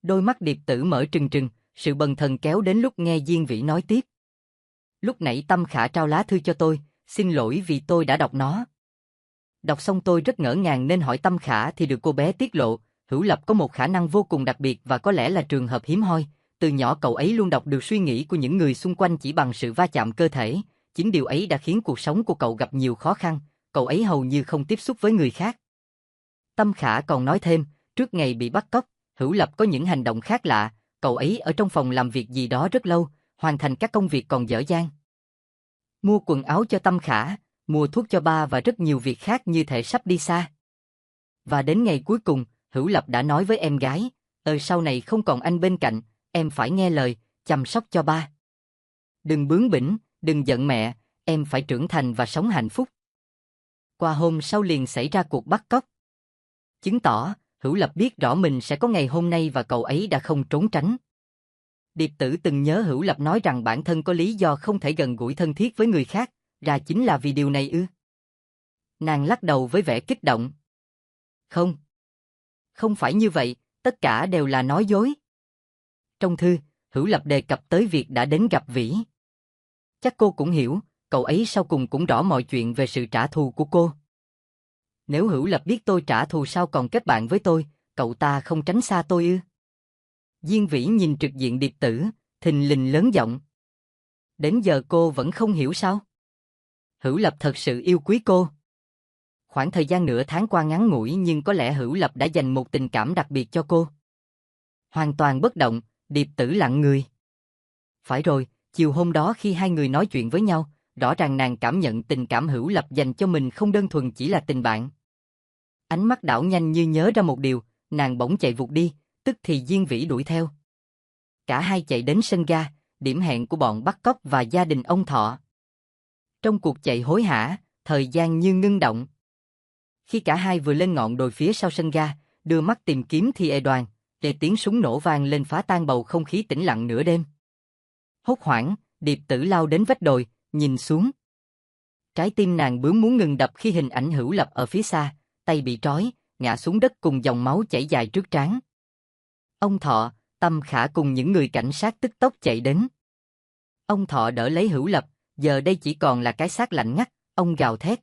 Đôi mắt Điệp Tử mở trừng trừng, sự bần thần kéo đến lúc nghe Diên Vĩ nói tiếp. Lúc nãy Tâm Khả trao lá thư cho tôi, xin lỗi vì tôi đã đọc nó. Đọc xong tôi rất ngỡ ngàng nên hỏi Tâm Khả thì được cô bé tiết lộ, Hữu Lập có một khả năng vô cùng đặc biệt và có lẽ là trường hợp hiếm hoi. Từ nhỏ cậu ấy luôn đọc được suy nghĩ của những người xung quanh chỉ bằng sự va chạm cơ thể. Chính điều ấy đã khiến cuộc sống của cậu gặp nhiều khó khăn, cậu ấy hầu như không tiếp xúc với người khác. Tâm Khả còn nói thêm, trước ngày bị bắt cóc, Hữu Lập có những hành động khác lạ, cậu ấy ở trong phòng làm việc gì đó rất lâu, hoàn thành các công việc còn dở dang. Mua quần áo cho Tâm Khả, mua thuốc cho ba và rất nhiều việc khác như thể sắp đi xa. Và đến ngày cuối cùng, Hữu Lập đã nói với em gái, sau này không còn anh bên cạnh, em phải nghe lời, chăm sóc cho ba. Đừng bướng bỉnh, đừng giận mẹ, em phải trưởng thành và sống hạnh phúc. Qua hôm sau liền xảy ra cuộc bắt cóc. Chứng tỏ, Hữu Lập biết rõ mình sẽ có ngày hôm nay và cậu ấy đã không trốn tránh. Điệp Tử từng nhớ Hữu Lập nói rằng bản thân có lý do không thể gần gũi thân thiết với người khác, ra chính là vì điều này ư? Nàng lắc đầu với vẻ kích động. Không. Không phải như vậy, tất cả đều là nói dối. Trong thư, Hữu Lập đề cập tới việc đã đến gặp Vĩ. Chắc cô cũng hiểu, cậu ấy sau cùng cũng rõ mọi chuyện về sự trả thù của cô. Nếu Hữu Lập biết tôi trả thù sao còn kết bạn với tôi, cậu ta không tránh xa tôi ư? Diên Vĩ nhìn trực diện Điệp Tử, thình lình lớn giọng. Đến giờ cô vẫn không hiểu sao? Hữu Lập thật sự yêu quý cô. Khoảng thời gian nửa tháng qua ngắn ngủi nhưng có lẽ Hữu Lập đã dành một tình cảm đặc biệt cho cô. Hoàn toàn bất động, Điệp Tử lặng người. Phải rồi, chiều hôm đó khi hai người nói chuyện với nhau, rõ ràng nàng cảm nhận tình cảm Hữu Lập dành cho mình không đơn thuần chỉ là tình bạn. Ánh mắt đảo nhanh như nhớ ra một điều, nàng bỗng chạy vụt đi, tức thì Diên Vĩ đuổi theo. Cả hai chạy đến sân ga, điểm hẹn của bọn bắt cóc và gia đình ông Thọ. Trong cuộc chạy hối hả, thời gian như ngưng động. Khi cả hai vừa lên ngọn đồi phía sau sân ga, đưa mắt tìm kiếm thì đoàn, tiếng súng nổ vang lên phá tan bầu không khí tĩnh lặng nửa đêm. Hốt hoảng, Điệp Tử lao đến vách đồi, nhìn xuống. Trái tim nàng bướm muốn ngừng đập khi hình ảnh Hữu Lập ở phía xa, tay bị trói, ngã xuống đất cùng dòng máu chảy dài trước trán. Ông Thọ, Tâm Khả cùng những người cảnh sát tức tốc chạy đến. Ông Thọ đỡ lấy Hữu Lập, giờ đây chỉ còn là cái xác lạnh ngắt, ông gào thét.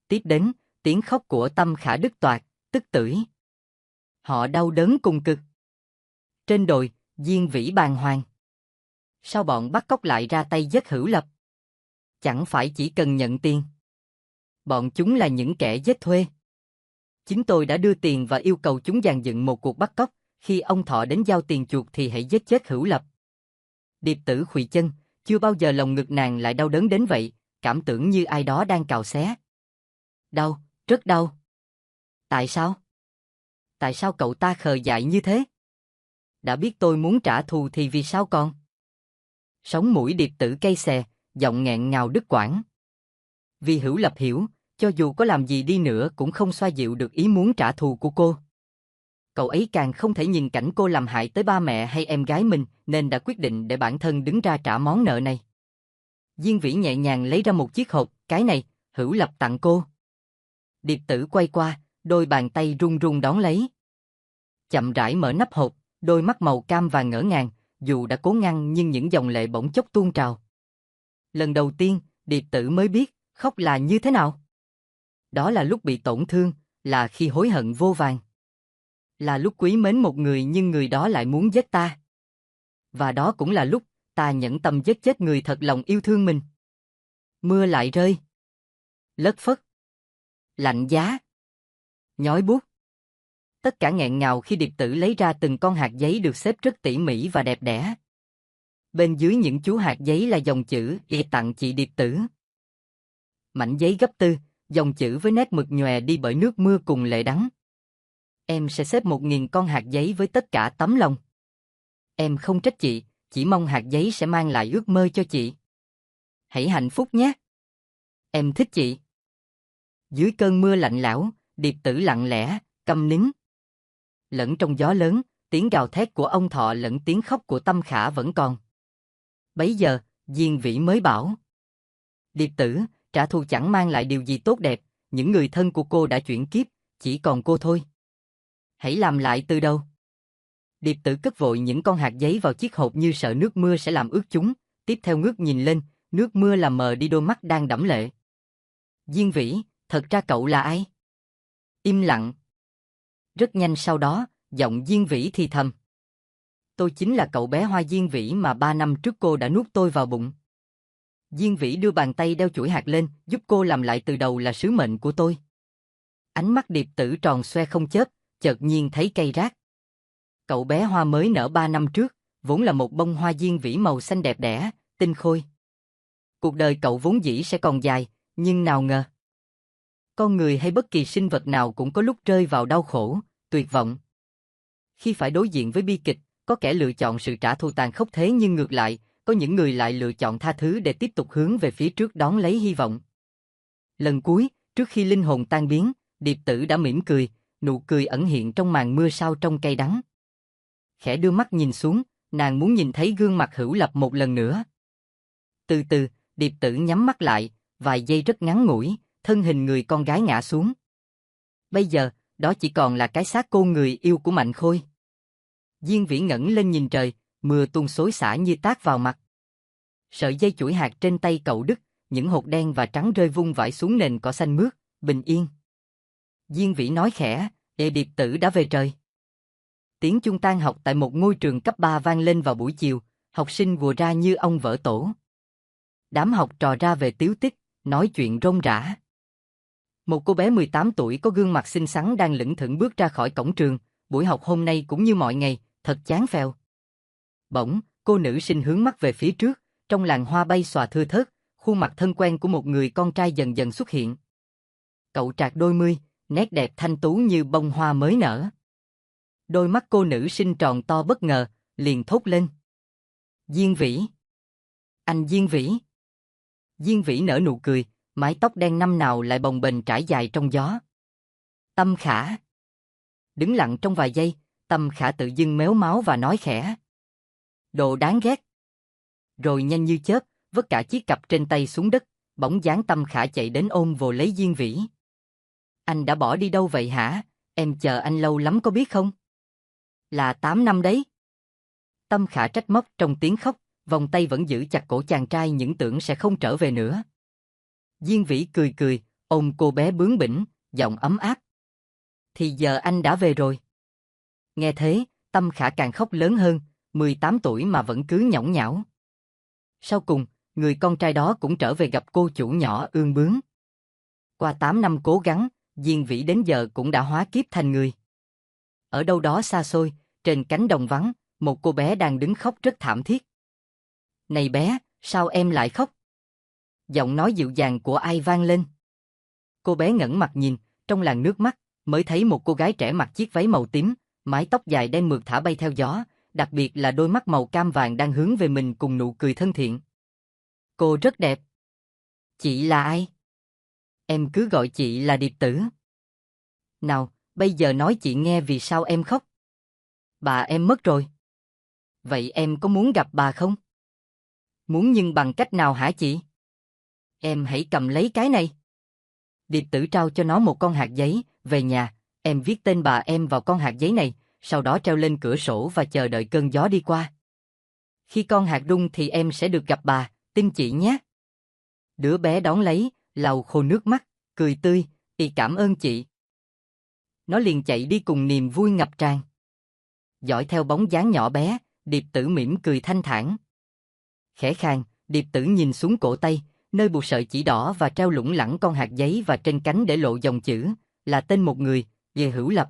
Tiếp đến, tiếng khóc của Tâm Khả đứt toạc, tức tưởi. Họ đau đớn cùng cực. Trên đồi, Diên Vĩ bàng hoàng. Sao bọn bắt cóc lại ra tay giết Hữu Lập? Chẳng phải chỉ cần nhận tiền. Bọn chúng là những kẻ giết thuê. Chính tôi đã đưa tiền và yêu cầu chúng dàn dựng một cuộc bắt cóc, khi ông Thọ đến giao tiền chuộc thì hãy giết chết Hữu Lập. Điệp Tử khuỵu chân, chưa bao giờ lòng ngực nàng lại đau đớn đến vậy, cảm tưởng như ai đó đang cào xé. Đau, rất đau. Tại sao? Tại sao cậu ta khờ dại như thế? Đã biết tôi muốn trả thù thì vì sao còn? Sống mũi Điệp Tử cay xè, giọng nghẹn ngào đứt quãng. Vì Hữu Lập hiểu, cho dù có làm gì đi nữa cũng không xoa dịu được ý muốn trả thù của cô. Cậu ấy càng không thể nhìn cảnh cô làm hại tới ba mẹ hay em gái mình, nên đã quyết định để bản thân đứng ra trả món nợ này. Diên Vĩ nhẹ nhàng lấy ra một chiếc hộp, cái này, Hữu Lập tặng cô. Điệp Tử quay qua, đôi bàn tay run run đón lấy. Chậm rãi mở nắp hộp, đôi mắt màu cam vàng ngỡ ngàng, dù đã cố ngăn nhưng những dòng lệ bỗng chốc tuôn trào. Lần đầu tiên, Điệp Tử mới biết, khóc là như thế nào. Đó là lúc bị tổn thương, là khi hối hận vô vàn. Là lúc quý mến một người nhưng người đó lại muốn giết ta. Và đó cũng là lúc ta nhẫn tâm giết chết người thật lòng yêu thương mình. Mưa lại rơi. Lất phất. Lạnh giá. Nhói buốt. Tất cả nghẹn ngào khi Điệp Tử lấy ra từng con hạt giấy được xếp rất tỉ mỉ và đẹp đẽ. Bên dưới những chú hạt giấy là dòng chữ tặng chị Điệp Tử. Mảnh giấy gấp tư, dòng chữ với nét mực nhòe đi bởi nước mưa cùng lệ đắng. Em sẽ xếp 1000 con hạt giấy với tất cả tấm lòng. Em không trách chị, chỉ mong hạt giấy sẽ mang lại ước mơ cho chị. Hãy hạnh phúc nhé. Em thích chị. Dưới cơn mưa lạnh lẽo, Điệp Tử lặng lẽ, câm nín. Lẫn trong gió lớn, tiếng gào thét của ông Thọ lẫn tiếng khóc của Tâm Khả vẫn còn. Bấy giờ, Diên Vĩ mới bảo. Điệp Tử, trả thù chẳng mang lại điều gì tốt đẹp, những người thân của cô đã chuyển kiếp, chỉ còn cô thôi. Hãy làm lại từ đầu. Điệp Tử cất vội những con hạt giấy vào chiếc hộp như sợ nước mưa sẽ làm ướt chúng, tiếp theo ngước nhìn lên, nước mưa làm mờ đi đôi mắt đang đẫm lệ. Diên Vĩ, thật ra cậu là ai? Im lặng. Rất nhanh sau đó, giọng Diên Vĩ thì thầm. Tôi chính là cậu bé Hoa Diên Vĩ mà 3 năm trước cô đã nuốt tôi vào bụng. Diên Vĩ đưa bàn tay đeo chuỗi hạt lên, giúp cô làm lại từ đầu là sứ mệnh của tôi. Ánh mắt Điệp Tử tròn xoe không chớp, chợt nhiên thấy cay rát. Cậu bé Hoa mới nở 3 năm trước, vốn là một bông hoa Diên Vĩ màu xanh đẹp đẽ, tinh khôi. Cuộc đời cậu vốn dĩ sẽ còn dài, Nhưng nào ngờ, con người hay bất kỳ sinh vật nào cũng có lúc rơi vào đau khổ, tuyệt vọng. Khi phải đối diện với bi kịch, có kẻ lựa chọn sự trả thù tàn khốc, thế nhưng ngược lại, có những người lại lựa chọn tha thứ để tiếp tục hướng về phía trước đón lấy hy vọng. Lần cuối, trước khi linh hồn tan biến, Điệp Tử đã mỉm cười, nụ cười ẩn hiện trong màn mưa sao trong cay đắng. Khẽ đưa mắt nhìn xuống, nàng muốn nhìn thấy gương mặt Hữu Lập một lần nữa. Từ từ, Điệp Tử nhắm mắt lại, vài giây rất ngắn ngủi, thân hình người con gái ngã xuống. Bây giờ, đó chỉ còn là cái xác cô người yêu của Mạnh Khôi. Diên Vĩ ngẩng lên nhìn trời, mưa tuôn xối xả như tát vào mặt. Sợi dây chuỗi hạt trên tay cậu đứt, những hột đen và trắng rơi vung vãi xuống nền cỏ xanh mướt, bình yên. Diên Vĩ nói khẽ, Điệp Tử đã về trời. Tiếng chuông tan học tại một ngôi trường cấp 3 vang lên vào buổi chiều, học sinh ùa ra như ong vỡ tổ. Đám học trò ra về tíu tít, nói chuyện rôm rả. Một cô bé 18 tuổi có gương mặt xinh xắn đang lững thững bước ra khỏi cổng trường, buổi học hôm nay cũng như mọi ngày, thật chán phèo. Bỗng, cô nữ sinh hướng mắt về phía trước, trong làn hoa bay xòa thưa thớt, khuôn mặt thân quen của một người con trai dần dần xuất hiện. Cậu trạc đôi mươi, nét đẹp thanh tú như bông hoa mới nở. Đôi mắt cô nữ sinh tròn to bất ngờ, liền thốt lên. Diên Vĩ! Anh Diên Vĩ! Diên Vĩ nở nụ cười, mái tóc đen năm nào lại bồng bềnh trải dài trong gió. Tâm Khả! Đứng lặng trong vài giây, Tâm Khả tự dưng méo máu và nói khẽ. Đồ đáng ghét! Rồi nhanh như chớp, vứt cả chiếc cặp trên tay xuống đất, bỗng dáng Tâm Khả chạy đến ôm vồ lấy Diên Vĩ. Anh đã bỏ đi đâu vậy hả? Em chờ anh lâu lắm có biết không? Là 8 năm đấy. Tâm Khả trách móc trong tiếng khóc, vòng tay vẫn giữ chặt cổ chàng trai những tưởng sẽ không trở về nữa. Diên Vĩ cười cười, ôm cô bé bướng bỉnh, giọng ấm áp. Thì giờ anh đã về rồi. Nghe thế, Tâm Khả càng khóc lớn hơn, 18 tuổi mà vẫn cứ nhõng nhẽo. Sau cùng, người con trai đó cũng trở về gặp cô chủ nhỏ ương bướng. Qua 8 năm cố gắng, Diên Vĩ đến giờ cũng đã hóa kiếp thành người. Ở đâu đó xa xôi, trên cánh đồng vắng, một cô bé đang đứng khóc rất thảm thiết. Này bé, sao em lại khóc? Giọng nói dịu dàng của ai vang lên. Cô bé ngẩng mặt nhìn, trong làn nước mắt, mới thấy một cô gái trẻ mặc chiếc váy màu tím, mái tóc dài đen mượt thả bay theo gió, đặc biệt là đôi mắt màu cam vàng đang hướng về mình cùng nụ cười thân thiện. Cô rất đẹp. Chị là ai? Em cứ gọi chị là Điệp Tử. Nào, bây giờ nói chị nghe vì sao em khóc. Bà em mất rồi. Vậy em có muốn gặp bà không? Muốn nhưng bằng cách nào hả chị? Em hãy cầm lấy cái này. Điệp Tử trao cho nó một con hạt giấy, về nhà, em viết tên bà em vào con hạt giấy này, sau đó treo lên cửa sổ và chờ đợi cơn gió đi qua. Khi con hạt rung thì em sẽ được gặp bà, tin chị nhé. Đứa bé đón lấy, lau khô nước mắt, cười tươi, cảm ơn chị. Nó liền chạy đi cùng niềm vui ngập tràn. Dõi theo bóng dáng nhỏ bé, Điệp Tử mỉm cười thanh thản. Khẽ khàng, Điệp Tử nhìn xuống cổ tay, nơi buộc sợi chỉ đỏ và treo lủng lẳng con hạt giấy và trên cánh để lộ dòng chữ, là tên một người, về Hữu Lập.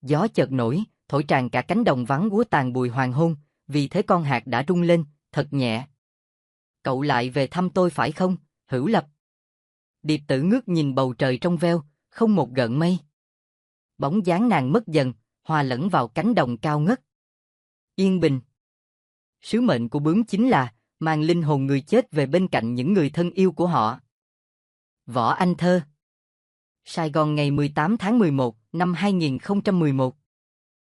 Gió chợt nổi, thổi tràn cả cánh đồng vắng úa tàn bùi hoàng hôn, vì thế con hạt đã rung lên, thật nhẹ. Cậu lại về thăm tôi phải không, Hữu Lập? Điệp Tử ngước nhìn bầu trời trong veo, không một gợn mây. Bóng dáng nàng mất dần, hòa lẫn vào cánh đồng cao ngất. Yên bình. Sứ mệnh của bướm chính là mang linh hồn người chết về bên cạnh những người thân yêu của họ. Võ Anh Thơ. Sài Gòn ngày 18 tháng 11 năm 2011.